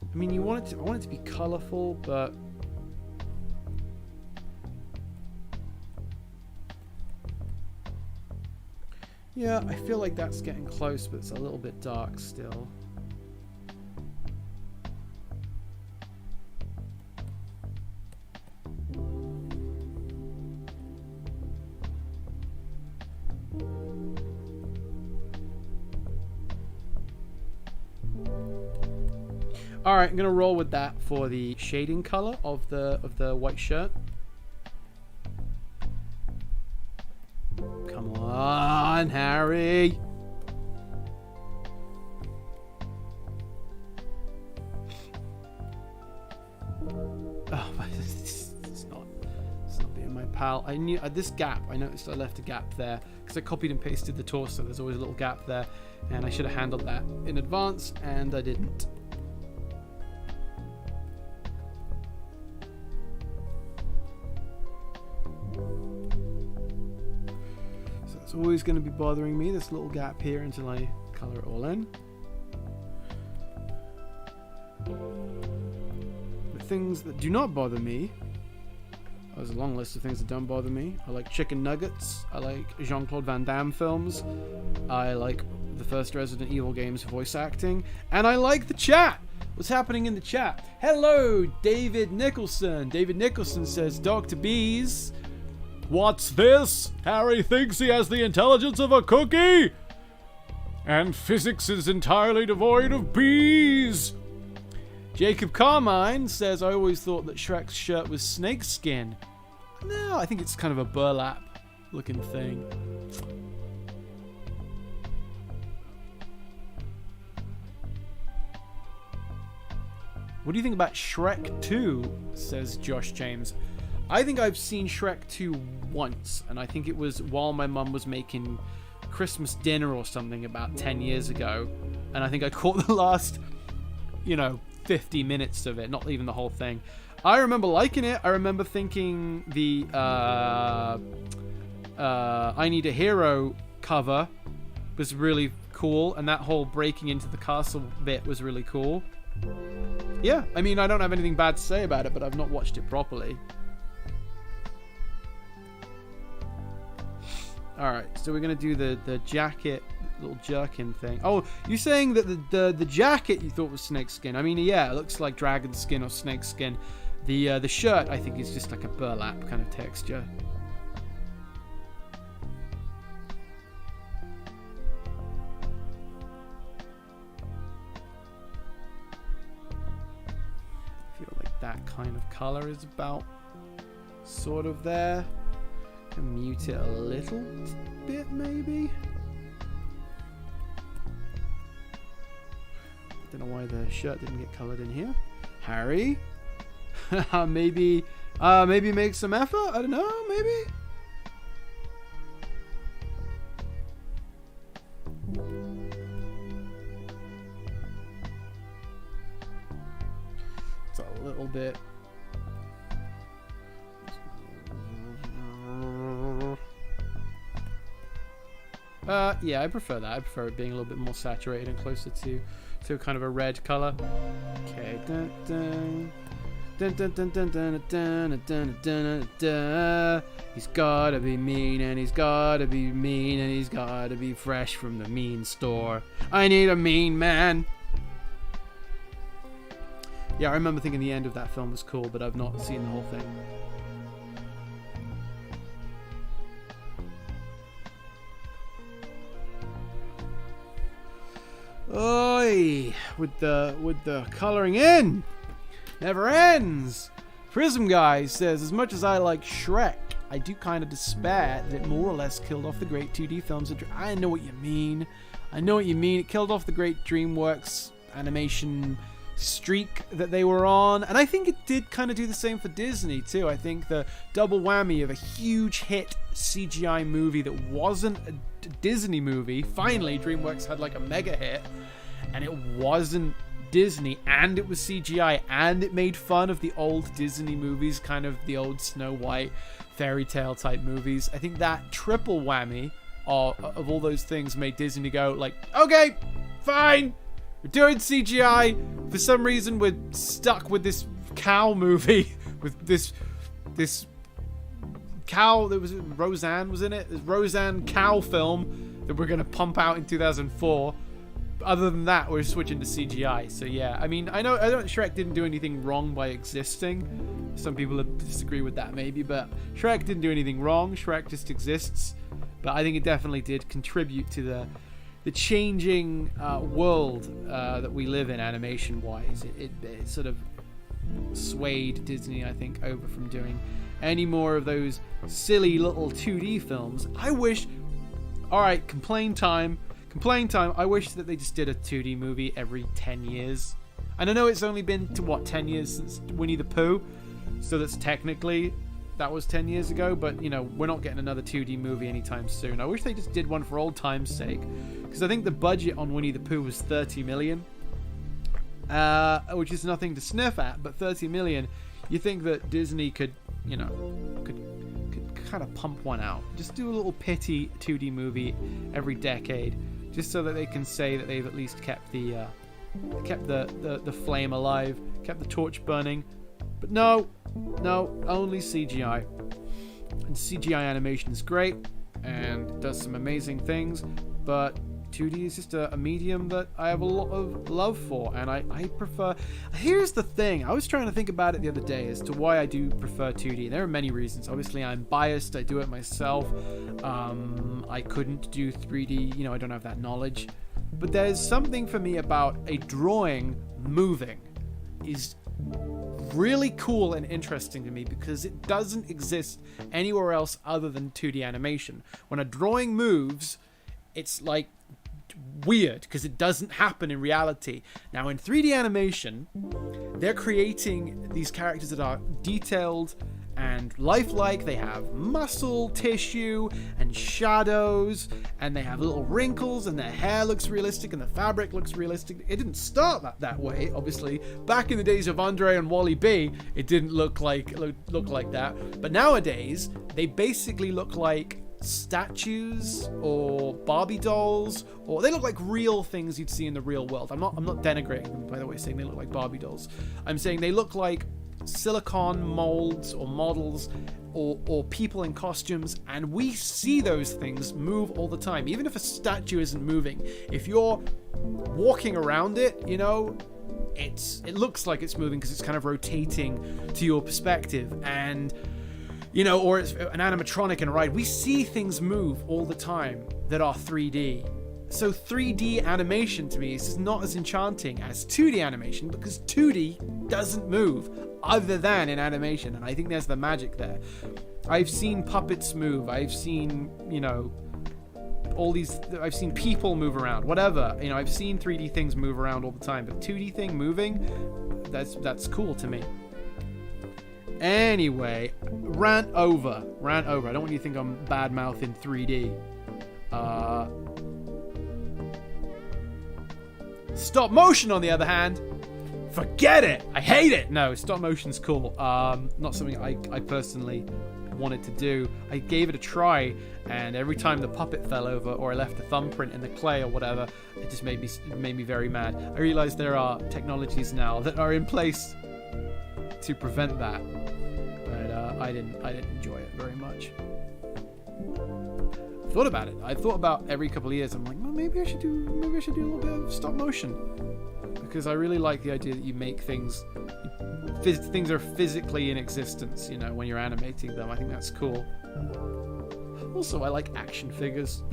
I mean, I want it to be colorful, but... Yeah, I feel like that's getting close, but it's a little bit dark still. All right, I'm gonna roll with that for the shading color of the white shirt. Come on, Harry. Oh, it's not being my pal. I knew this gap. I noticed I left a gap there because I copied and pasted the torso. There's always a little gap there, and I should have handled that in advance, and I didn't. It's always going to be bothering me, this little gap here, until I color it all in. The things that do not bother me, there's a long list of things that don't bother me. I like chicken nuggets, I like Jean-Claude Van Damme films, I like the first Resident Evil games voice acting, and I like the chat! What's happening in the chat? Hello, David Nicholson! David Nicholson says, Dr. Bees... What's this? Harry thinks he has the intelligence of a cookie? And physics is entirely devoid of bees. Jacob Carmine says, I always thought that Shrek's shirt was snakeskin. No, I think it's kind of a burlap looking thing. What do you think about Shrek 2? Says Josh James. I think I've seen Shrek 2 once, and I think it was while my mum was making Christmas dinner or something about 10 years ago, and I think I caught the last, 50 minutes of it, not even the whole thing. I remember liking it. I remember thinking the I Need a Hero cover was really cool, and that whole breaking into the castle bit was really cool. Yeah, I mean, I don't have anything bad to say about it, but I've not watched it properly. Alright, so we're going to do the jacket, little jerkin thing. Oh, you're saying that the jacket you thought was snakeskin. I mean, yeah, it looks like dragon skin or snakeskin. The shirt, I think, is just like a burlap kind of texture. I feel like that kind of color is about sort of there. Mute it a little bit, maybe. Don't know why the shirt didn't get colored in here. Harry, maybe make some effort. I don't know. Maybe. It's a little bit. Yeah, I prefer that. I prefer it being a little bit more saturated and closer to kind of a red color. Okay. Dun, dun. Dun, dun, dun, dun, dun, dun, dun, dun, dun. He's gotta be mean, and he's gotta be mean, and he's gotta be fresh from the mean store. I need a mean man. Yeah, I remember thinking the end of that film was cool, but I've not seen the whole thing. Oi, with the coloring in, never ends. Prism Guy says, as much as I like Shrek, I do kind of despair that it more or less killed off the great 2D films. I know what you mean. I know what you mean. It killed off the great DreamWorks animation streak that they were on, and I think it did kind of do the same for Disney too. I think the double whammy of a huge hit CGI movie that wasn't a Disney movie. Finally, DreamWorks had like a mega hit, and it wasn't Disney, and it was CGI, and it made fun of the old Disney movies, kind of the old Snow White fairy tale type movies. I think that triple whammy of all those things made Disney go like, okay, fine, we're doing CGI. For some reason, we're stuck with this cow movie with this cow that was Roseanne was in it. This Roseanne cow film that we're gonna pump out in 2004. Other than that, we're switching to CGI. So yeah, I mean, I know Shrek didn't do anything wrong by existing. Some people disagree with that maybe, but Shrek didn't do anything wrong. Shrek just exists. But I think it definitely did contribute to the changing world that we live in animation-wise. It sort of swayed Disney, I think, over from doing any more of those silly little 2D films. I wish... Alright, complain time. I wish that they just did a 2D movie every 10 years. And I know it's only been to, 10 years since Winnie the Pooh. So that's technically, that was 10 years ago. But, you know, we're not getting another 2D movie anytime soon. I wish they just did one for old time's sake. Because I think the budget on Winnie the Pooh was 30 million. Which is nothing to sniff at. But 30 million, you think that Disney could, you know, could kind of pump one out. Just do a little pity 2D movie every decade. Just so that they can say that they've at least kept the flame alive, kept the torch burning. But no, only CGI. And CGI animation is great and does some amazing things, but 2D is just a medium that I have a lot of love for, and I prefer... Here's the thing, I was trying to think about it the other day as to why I do prefer 2D. There are many reasons. Obviously, I'm biased, I do it myself. I couldn't do 3D, you know, I don't have that knowledge. But there's something for me about a drawing moving is really cool and interesting to me because it doesn't exist anywhere else other than 2D animation. When a drawing moves, it's like weird because it doesn't happen in reality. Now in 3D animation, they're creating these characters that are detailed and lifelike. They have muscle tissue and shadows, and they have little wrinkles, and their hair looks realistic and the fabric looks realistic. It didn't start that way, obviously. Back in the days of Andre and Wally B, it didn't look like that. But nowadays, they basically look like statues or Barbie dolls, or they look like real things you'd see in the real world. I'm not denigrating them, by the way, saying they look like Barbie dolls. I'm saying they look like silicone molds or models or people in costumes, and we see those things move all the time. Even if a statue isn't moving, if you're walking around it, you know, it looks like it's moving because it's kind of rotating to your perspective. And you know, or it's an animatronic in a ride. We see things move all the time that are 3D. So 3D animation to me is not as enchanting as 2D animation because 2D doesn't move other than in animation. And I think there's the magic there. I've seen puppets move. I've seen, you know, I've seen people move around, whatever. You know, I've seen 3D things move around all the time, but 2D thing moving, that's cool to me. Anyway, rant over. I don't want you to think I'm bad mouthing 3D. Stop motion, on the other hand, forget it. I hate it. No, stop motion's cool. Not something I personally wanted to do. I gave it a try, and every time the puppet fell over or I left a thumbprint in the clay or whatever, it just made me very mad. I realized there are technologies now that are in place to prevent that, but I didn't enjoy it very much. Thought about it. I thought about every couple of years. I'm like, well, maybe I should do a little bit of stop motion, because I really like the idea that you make things are physically in existence. You know, when you're animating them, I think that's cool. Also, I like action figures.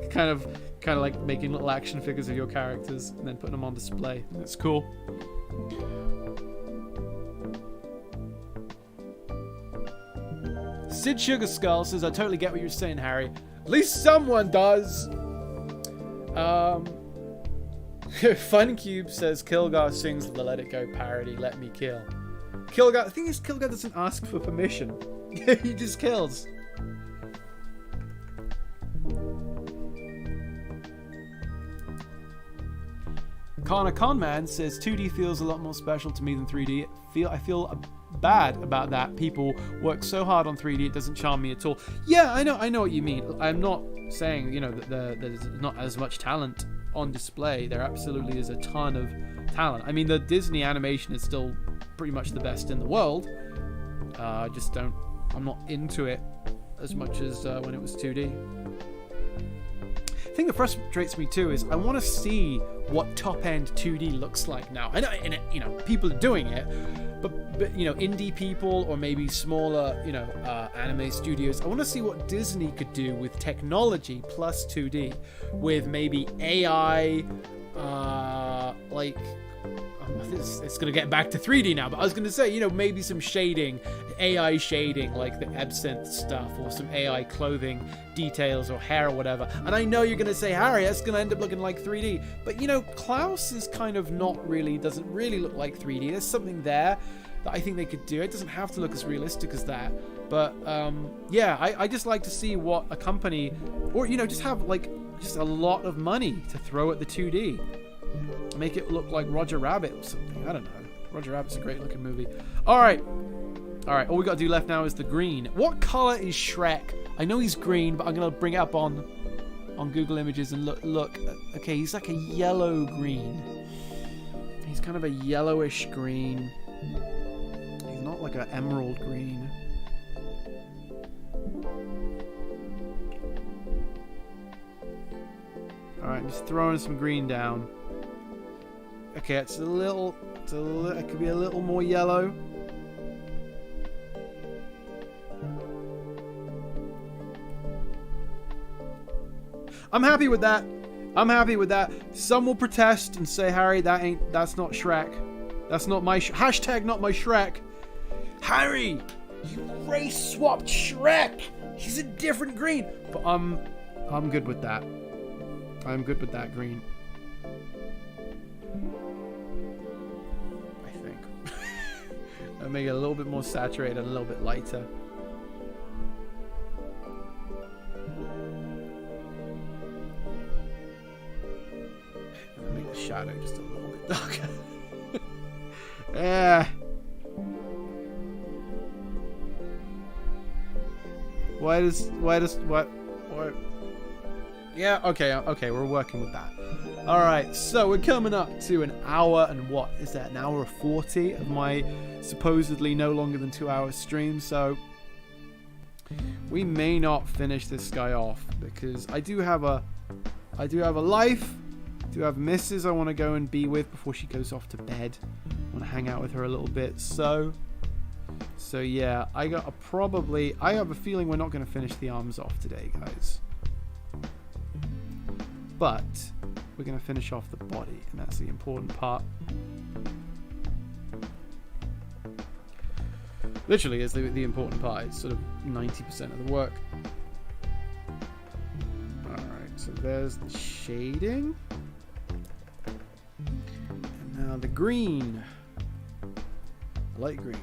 kind of like making little action figures of your characters and then putting them on display. That's cool. Sid Sugar Skull says, I totally get what you're saying, Harry. At least someone does. Funcube says, Kilgar sings the Let It Go parody, Let Me Kill. Kilgar, the thing is, Kilgar doesn't ask for permission. He just kills. Kana Conman says 2D feels a lot more special to me than 3D. I feel bad about that. People work so hard on 3D, it doesn't charm me at all. Yeah, I know what you mean. I'm not saying, that there's not as much talent on display. There absolutely is a ton of talent. I mean, the Disney animation is still pretty much the best in the world. I'm not into it as much as when it was 2D. The thing that frustrates me too is I want to see what top-end 2D looks like now. I know, people are doing it, but indie people or maybe smaller, anime studios. I want to see what Disney could do with technology plus 2D, with maybe AI, it's going to get back to 3D now, but I was going to say, maybe some shading, AI shading, like the absinthe stuff, or some AI clothing details or hair or whatever. And I know you're going to say, Harry, that's going to end up looking like 3D. But, Klaus is kind of doesn't really look like 3D. There's something there that I think they could do. It doesn't have to look as realistic as that. But, I just like to see what a company, or, just have, just a lot of money to throw at the 2D. Make it look like Roger Rabbit or something. I don't know. Roger Rabbit's a great looking movie. All right. All we got to do left now is the green. What color is Shrek? I know he's green, but I'm going to bring it up on Google Images and look. Okay, he's like a yellow green. He's kind of a yellowish green. He's not like an emerald green. All right, just throwing some green down. Okay, it could be a little more yellow. I'm happy with that. Some will protest and say, Harry, that's not Shrek. That's not my hashtag not my Shrek. Harry, you race swapped Shrek. He's a different green. But I'm good with that. I'm good with that green. I think. I'll make it a little bit more saturated, a little bit lighter. I'll make the shadow just a little bit darker. Yeah. What? Yeah, okay, we're working with that. Alright, so we're coming up to an hour and what is that? An hour 40 of my supposedly no longer than 2 hour stream, so we may not finish this guy off because I do have a life, I do have missus I want to go and be with before she goes off to bed. I want to hang out with her a little bit, so yeah, I have a feeling we're not going to finish the arms off today, guys. But we're going to finish off the body, and that's the important part. Literally is the important part. It's sort of 90% of the work. Alright, so there's the shading. And now the green. Light green.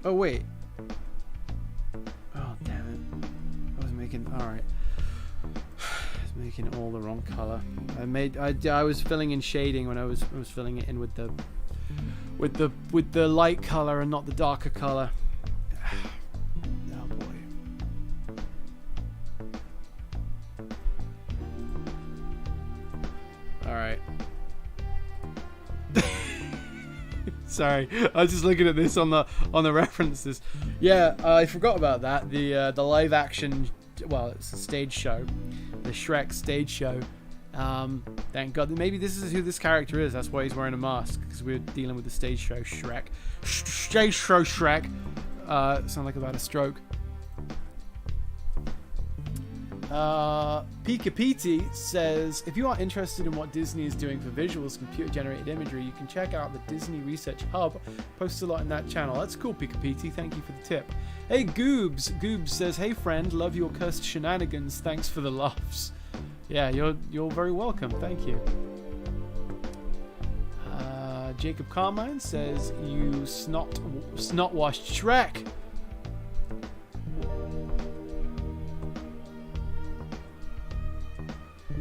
Oh, wait. Oh, damn it. I was making... Alright. Making all the wrong color. I was filling in shading when I was filling it in with the light color and not the darker color. Oh boy. All right. Sorry, I was just looking at this on the references. Yeah, I forgot about that. The live action. Well, it's a stage show. The Shrek stage show. Thank God. Maybe this is who this character is. That's why he's wearing a mask, because we're dealing with the stage show Shrek. Stage show Shrek. Sound like about a stroke. Pika Piti says, if you are interested in what Disney is doing for visuals, computer-generated imagery, you can check out the Disney Research Hub. Posts a lot in that channel. That's cool, Pika Piti. Thank you for the tip. Hey, Goobs. Goobs says, hey, friend, love your cursed shenanigans. Thanks for the laughs. Yeah, you're very welcome. Thank you. Jacob Carmine says, you snot-washed Shrek.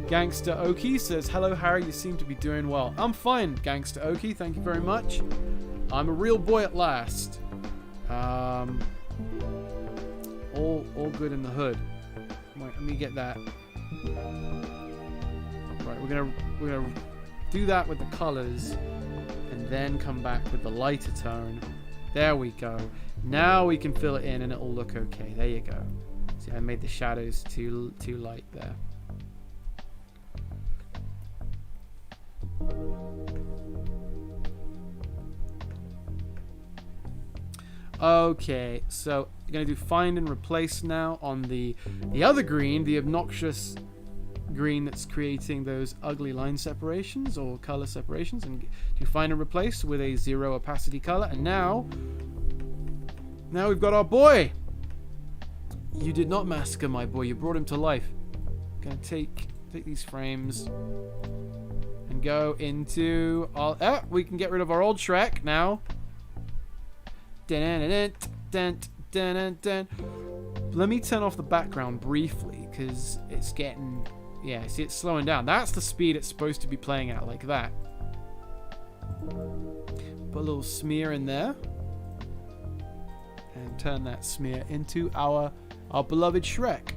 Gangster Oki says, hello Harry, you seem to be doing well. I'm fine, Gangster Oki, thank you very much. I'm a real boy at last. All good in the hood. Wait, let me get that. Right, we're gonna do that with the colors, and then come back with the lighter tone. There we go. Now we can fill it in, and it'll look okay. There you go. See, I made the shadows too light there. Okay, so you're going to do find and replace now on the other green, the obnoxious green that's creating those ugly line separations or color separations, and do find and replace with a 0 opacity color. And now we've got our boy. You did not massacre my boy, you brought him to life. Gonna take these frames and go into our, we can get rid of our old Shrek now. Let me turn off the background briefly, because it's getting, yeah, see, it's slowing down. That's the speed it's supposed to be playing at, like that. Put a little smear in there, and turn that smear into our beloved Shrek.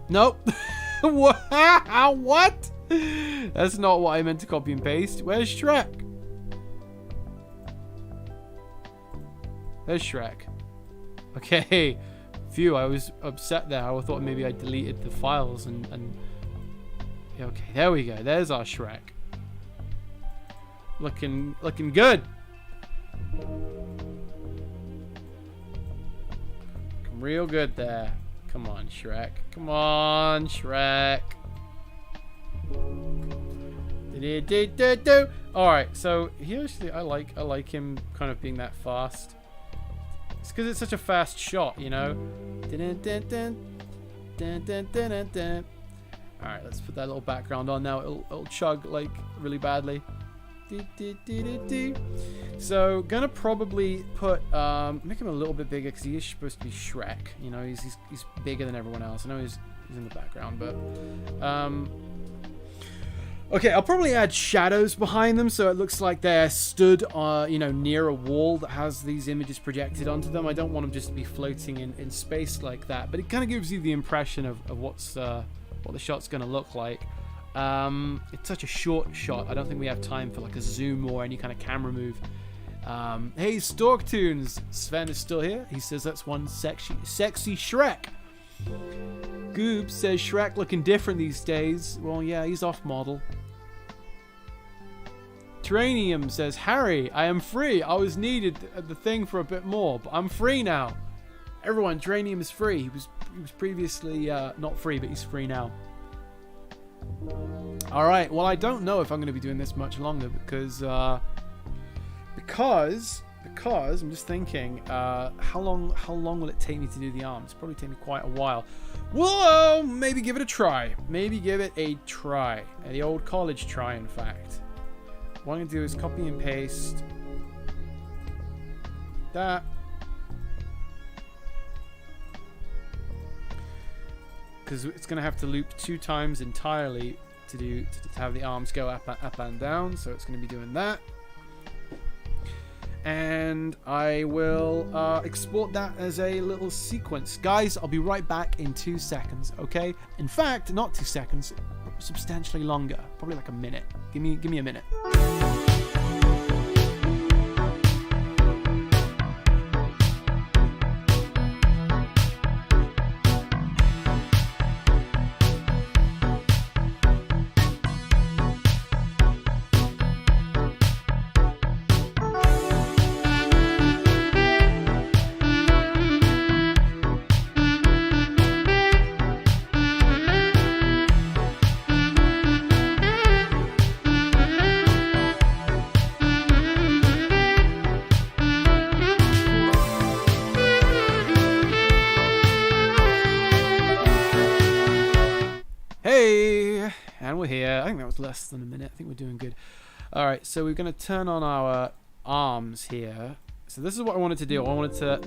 Nope. What? That's not what I meant to copy and paste. Where's Shrek? There's Shrek. Okay. Phew, I was upset there. I thought maybe I deleted the files and... Okay, there we go. There's our Shrek. Looking good. Looking real good there. Come on, Shrek. Come on, Shrek. Alright, so he actually, I like him kind of being that fast. It's because it's such a fast shot, you know. Alright, let's put that little background on now. It'll chug like really badly. So gonna probably put make him a little bit bigger, because he is supposed to be Shrek. You know, he's bigger than everyone else. I know he's in the background, but okay, I'll probably add shadows behind them so it looks like they're stood you know, near a wall that has these images projected onto them. I don't want them just to be floating in space like that, but it kind of gives you the impression of what the shot's gonna look like. It's such a short shot. I don't think we have time for like a zoom or any kind of camera move. Hey, Storktoons, Sven is still here. He says that's one sexy Shrek. Goob says Shrek looking different these days. Well, yeah, he's off model. Terranium says, Harry, I am free. I was needed at the thing for a bit more, but I'm free now. Everyone, Terranium is free. He was previously not free, but he's free now. Alright, well, I don't know if I'm going to be doing this much longer, because I'm just thinking, how long will it take me to do the arms? Probably take me quite a while. Whoa, maybe give it a try. The old college try, in fact. What I'm going to do is copy and paste that. Because it's going to have to loop 2 times entirely to have the arms go up and down. So it's going to be doing that. And I will export that as a little sequence. Guys, I'll be right back in 2 seconds, okay? In fact, not 2 seconds, substantially longer. Probably like a minute. Give me a minute. Here. I think that was less than a minute. I think we're doing good. Alright, so we're going to turn on our arms here. So this is what I wanted to do. I wanted to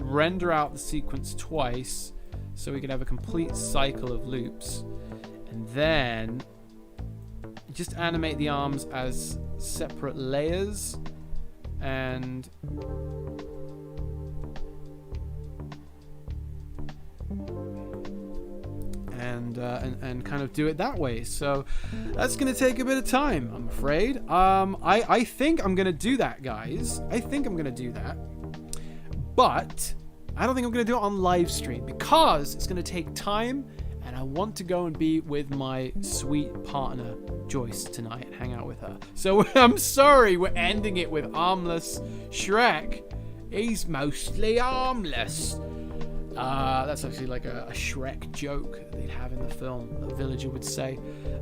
render out the sequence twice so we can have a complete cycle of loops. And then just animate the arms as separate layers and kind of do it that way. So that's going to take a bit of time, I'm afraid. I think I'm going to do that, guys. I think I'm going to do that. But I don't think I'm going to do it on live stream because it's going to take time, and I want to go and be with my sweet partner Joyce tonight and hang out with her. So I'm sorry, we're ending it with armless Shrek. He's mostly armless. That's actually like a Shrek joke they'd have in the film, a villager would say,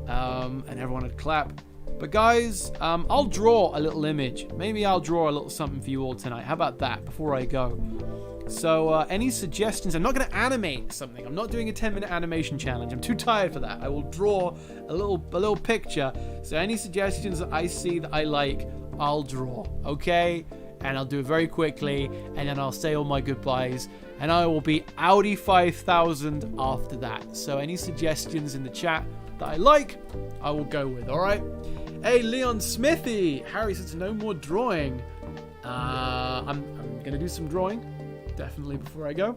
and everyone would clap. But guys, I'll draw a little image. Maybe I'll draw a little something for you all tonight. How about that before I go? So any suggestions? I'm not going to animate something. I'm not doing a 10-minute animation challenge. I'm too tired for that. I will draw a little picture. So any suggestions that I see that I like, I'll draw. Okay? And I'll do it very quickly, and then I'll say all my goodbyes, and I will be Audi 5000 after that. So any suggestions in the chat that I like, I will go with. All right? Hey, Leon Smithy. Harry says no more drawing. I'm gonna do some drawing, definitely, before I go.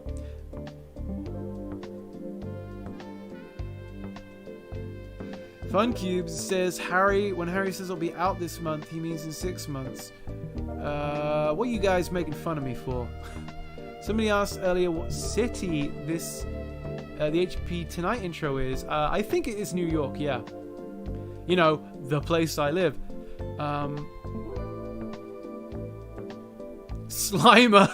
Fun Cubes says when Harry says I'll be out this month, he means in 6 months. What are you guys making fun of me for? Somebody asked earlier what city this the HP Tonight intro is. I think it is New York, yeah. You know, the place I live. Slimer,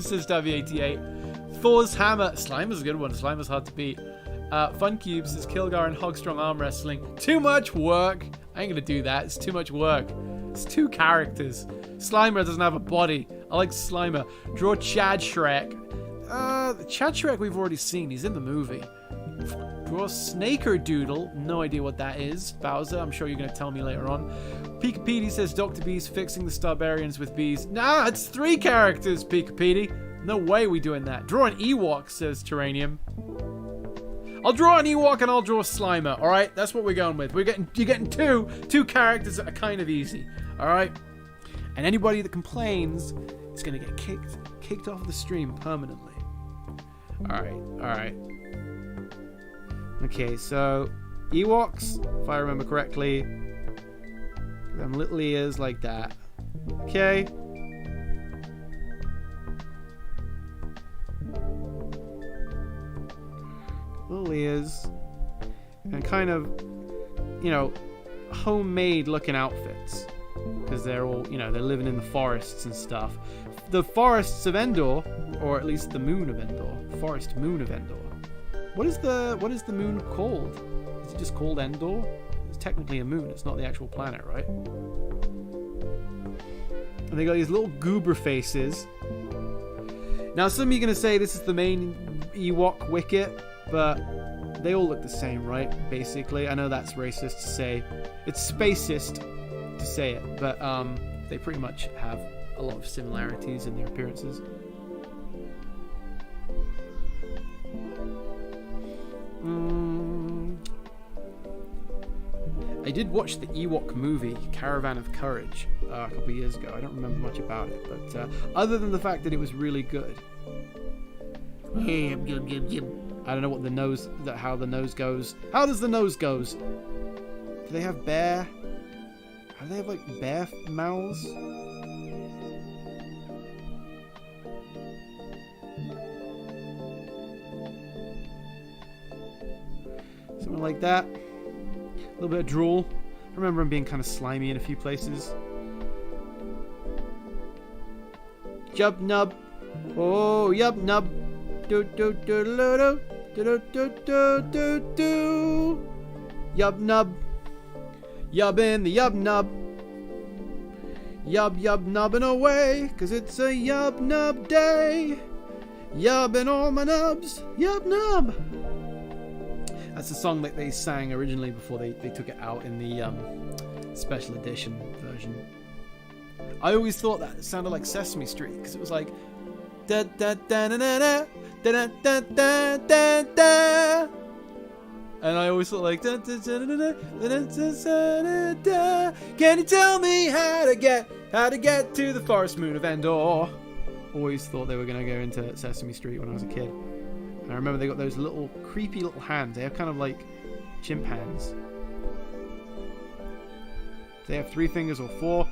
says W88. Thor's Hammer. Slimer's a good one. Slimer's hard to beat. Fun Cubes says Kilgar and Hogstrong arm wrestling. Too much work. I ain't gonna do that. It's too much work. It's 2 characters. Slimer doesn't have a body. I like Slimer. Draw Chad Shrek. Chad Shrek we've already seen. He's in the movie. Draw Snaker Doodle. No idea what that is. Bowser, I'm sure you're going to tell me later on. Peekapedi says Dr. Beast fixing the Starbarians with bees. Nah, it's 3 characters, Peekapedi. No way we doing that. Draw an Ewok, says Terranium. I'll draw an Ewok and I'll draw Slimer, alright? That's what we're going with. You're getting two characters that are kind of easy, alright? And anybody that complains is going to get kicked off the stream permanently. Alright. Okay, so Ewoks, if I remember correctly, them little ears like that. Okay. Little ears. And kind of, you know, homemade looking outfits. Because they're all, you know, they're living in the forests and stuff. The forests of Endor, or at least the moon of Endor. Forest moon of Endor. What is the moon called? Is it just called Endor? It's technically a moon. It's not the actual planet, right? And they got these little goober faces. Now, some of you are going to say this is the main Ewok wicket, but they all look the same, right? Basically. I know that's racist to say. It's spacist to say it, but they pretty much have a lot of similarities in their appearances. I did watch the Ewok movie, Caravan of Courage, a couple of years ago. I don't remember much about it, but other than the fact that it was really good. I don't know what the nose, how the nose goes. How does the nose goes? Do they have bear? Do they have like bear mouths? Something like that. A little bit of drool. I remember him being kind of slimy in a few places. Yub nub. Oh, yub nub. Do do do do do do do do do. Yub nub. Yub in the yub nub. Yub yub nubbing away, 'cause it's a yub nub day. Yubbing all my nubs. Yub nub. That's the song that they sang originally before they took it out in the special edition version. I always thought that it sounded like Sesame Street, because it was like, Da da da da da da da da da da. And I always thought like, da, da, da, da, da, da, da, da, da. Can you tell me how to get to the forest moon of Endor? Always thought they were gonna go into Sesame Street when I was a kid. And I remember they got those little creepy little hands. They have kind of like chimp hands. Do they have 3 fingers or 4?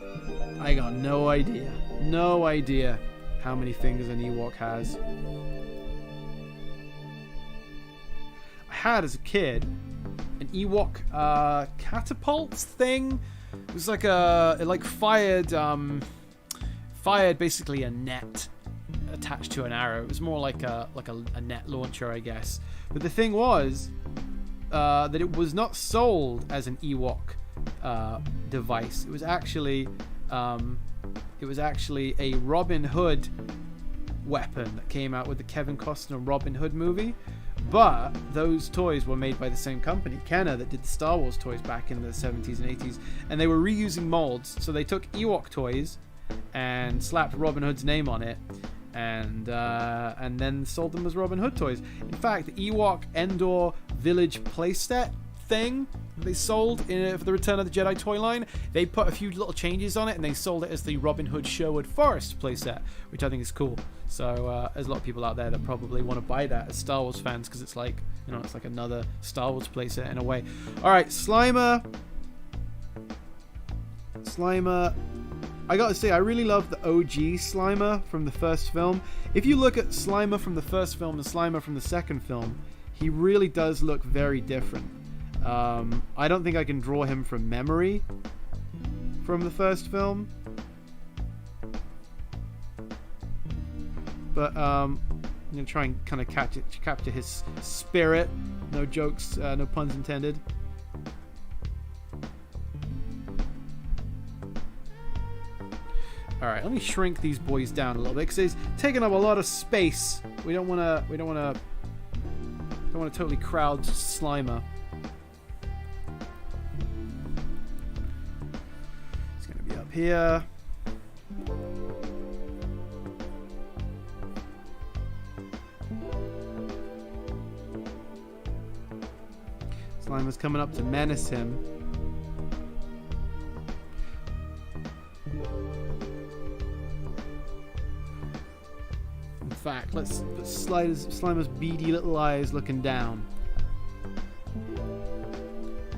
I got no idea. No idea how many fingers an Ewok has. Had as a kid an Ewok catapult thing. It was like it fired basically a net attached to an arrow. It was more like a net launcher, I guess. But the thing was that it was not sold as an Ewok device. It was actually a Robin Hood weapon that came out with the Kevin Costner Robin Hood movie. But those toys were made by the same company, Kenner, that did the Star Wars toys back in the 70s and 80s. And they were reusing molds. So they took Ewok toys and slapped Robin Hood's name on it. And then sold them as Robin Hood toys. In fact, the Ewok Endor Village playset thing they sold for the Return of the Jedi toy line, they put a few little changes on it and they sold it as the Robin Hood Sherwood Forest playset, which I think is cool. So there's a lot of people out there that probably want to buy that as Star Wars fans because it's like, you know, it's like another Star Wars playset in a way. All right, Slimer. I gotta say, I really love the OG Slimer from the first film. If you look at Slimer from the first film and Slimer from the second film, he really does look very different. I don't think I can draw him from memory from the first film. But I'm going to try and kind of capture his spirit. No jokes, no puns intended. All right, let me shrink these boys down a little bit because he's taking up a lot of space. We don't want to totally crowd Slimer. Up here. Slimer's coming up to menace him. In fact, let's put Slimer's beady little eyes looking down.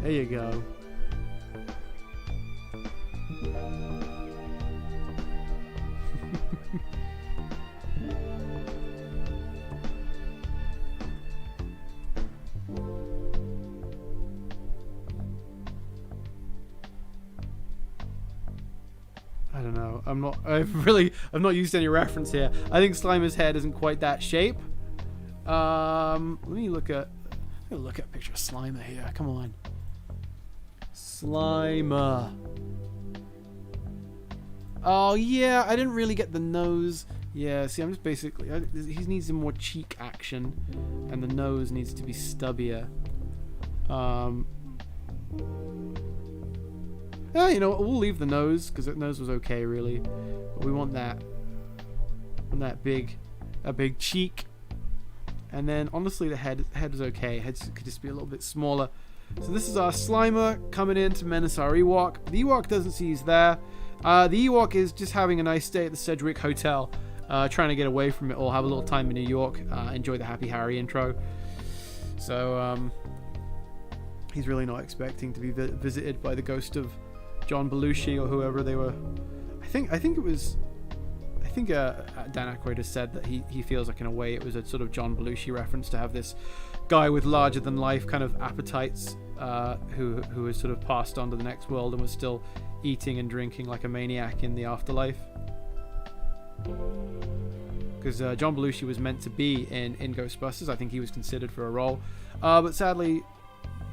There you go. I don't know. I'm not used any reference here. I think Slimer's head isn't quite that shape. Let me look at a picture of Slimer here. Come on. Slimer. Oh yeah, I didn't really get the nose. Yeah, see, I'm just basically he needs some more cheek action, and the nose needs to be stubbier. Yeah, you know, we'll leave the nose because the nose was okay, really. But we want that big cheek. And then, honestly, the head is okay. Head could just be a little bit smaller. So this is our Slimer coming in to menace our Ewok. The Ewok doesn't see he's there. The Ewok is just having a nice day at the Sedgwick Hotel, trying to get away from it all, have a little time in New York, enjoy the Happy Harry intro. So he's really not expecting to be visited by the ghost of John Belushi or whoever they were. I think Dan Aykroyd has said that he feels like in a way it was a sort of John Belushi reference to have this guy with larger than life kind of appetites who has sort of passed on to the next world and was still eating and drinking like a maniac in the afterlife. Because John Belushi was meant to be in Ghostbusters. I think he was considered for a role, but sadly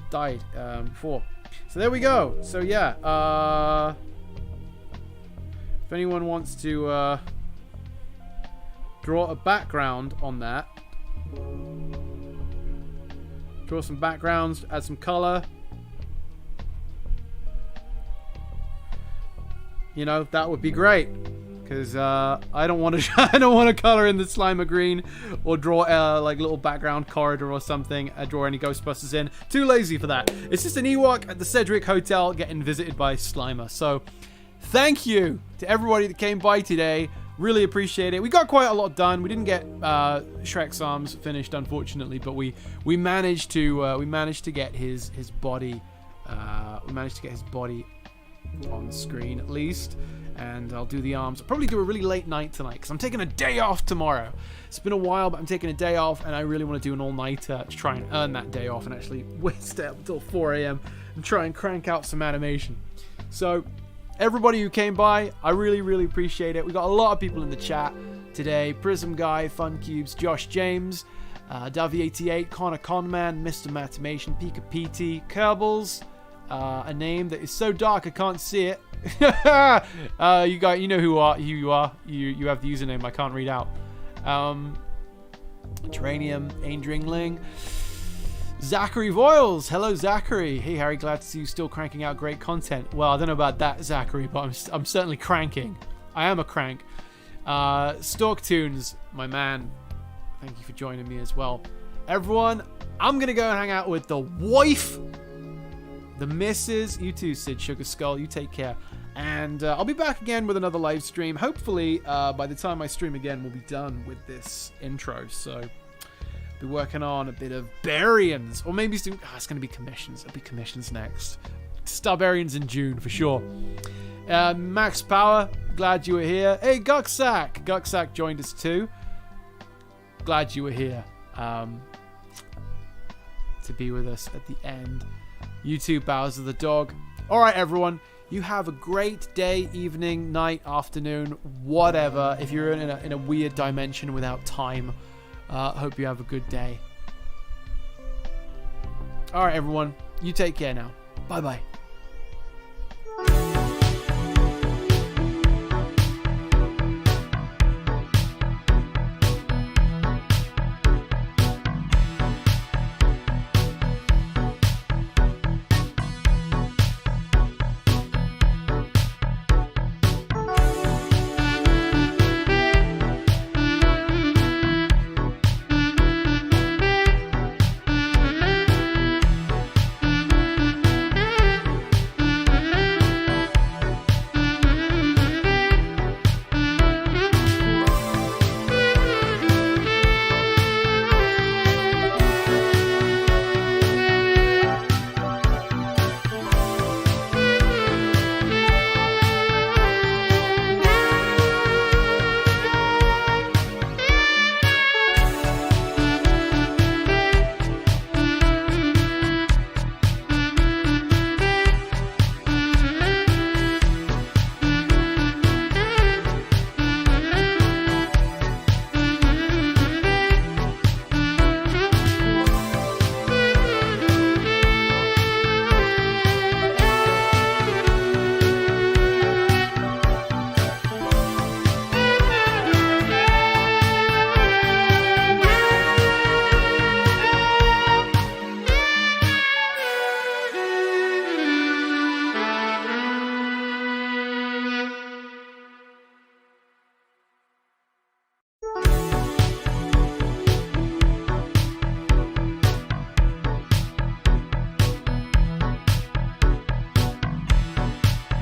died before. So there we go. So yeah, if anyone wants to draw a background on that, draw some backgrounds, add some color, you know, that would be great. because I don't want to I don't want to color in the Slimer green or draw like little background corridor or something. Draw any Ghostbusters in. Too lazy for that. It's just an Ewok at the Cedric Hotel getting visited by Slimer. So thank you to everybody that came by today. Really appreciate it. We got quite a lot done. We didn't get Shrek's arms finished, unfortunately, but we managed to get his body. We managed to get his body on the screen at least, and I'll do the arms. I'll probably do a really late night tonight because I'm taking a day off tomorrow. It's been a while, but I'm taking a day off, and I really want to do an all-nighter to try and earn that day off and actually stay up until 4 a.m. and try and crank out some animation. So everybody who came by, I really appreciate it. We got a lot of people in the chat today. Prism Guy, Fun Cubes, Josh James, Davi88, Connor Conman, Mr. Matimation, Pika PT, Kerbals, a name that is so dark I can't see it. You guys, you know who you are. You have the username I can't read out. Terranium, Angringling, Zachary Voiles. Hello, Zachary. Hey, Harry. Glad to see you still cranking out great content. Well, I don't know about that, Zachary, but I'm certainly cranking. I am a crank. Storktunes, my man. Thank you for joining me as well. Everyone, I'm going to go and hang out with the wife, the missus. You too, Sid Sugar Skull. You take care. And I'll be back again with another live stream. Hopefully, by the time I stream again, we'll be done with this intro. So be working on a bit of Barians, or maybe some, it's going to be commissions. It'll be commissions next. Starbarians in June for sure. Max Power, glad you were here. Hey, Gucksack joined us too. Glad you were here to be with us at the end. You too, Bowser the dog. All right, everyone. You have a great day, evening, night, afternoon, whatever. If you're in a weird dimension without time, hope you have a good day. All right, everyone. You take care now. Bye-bye.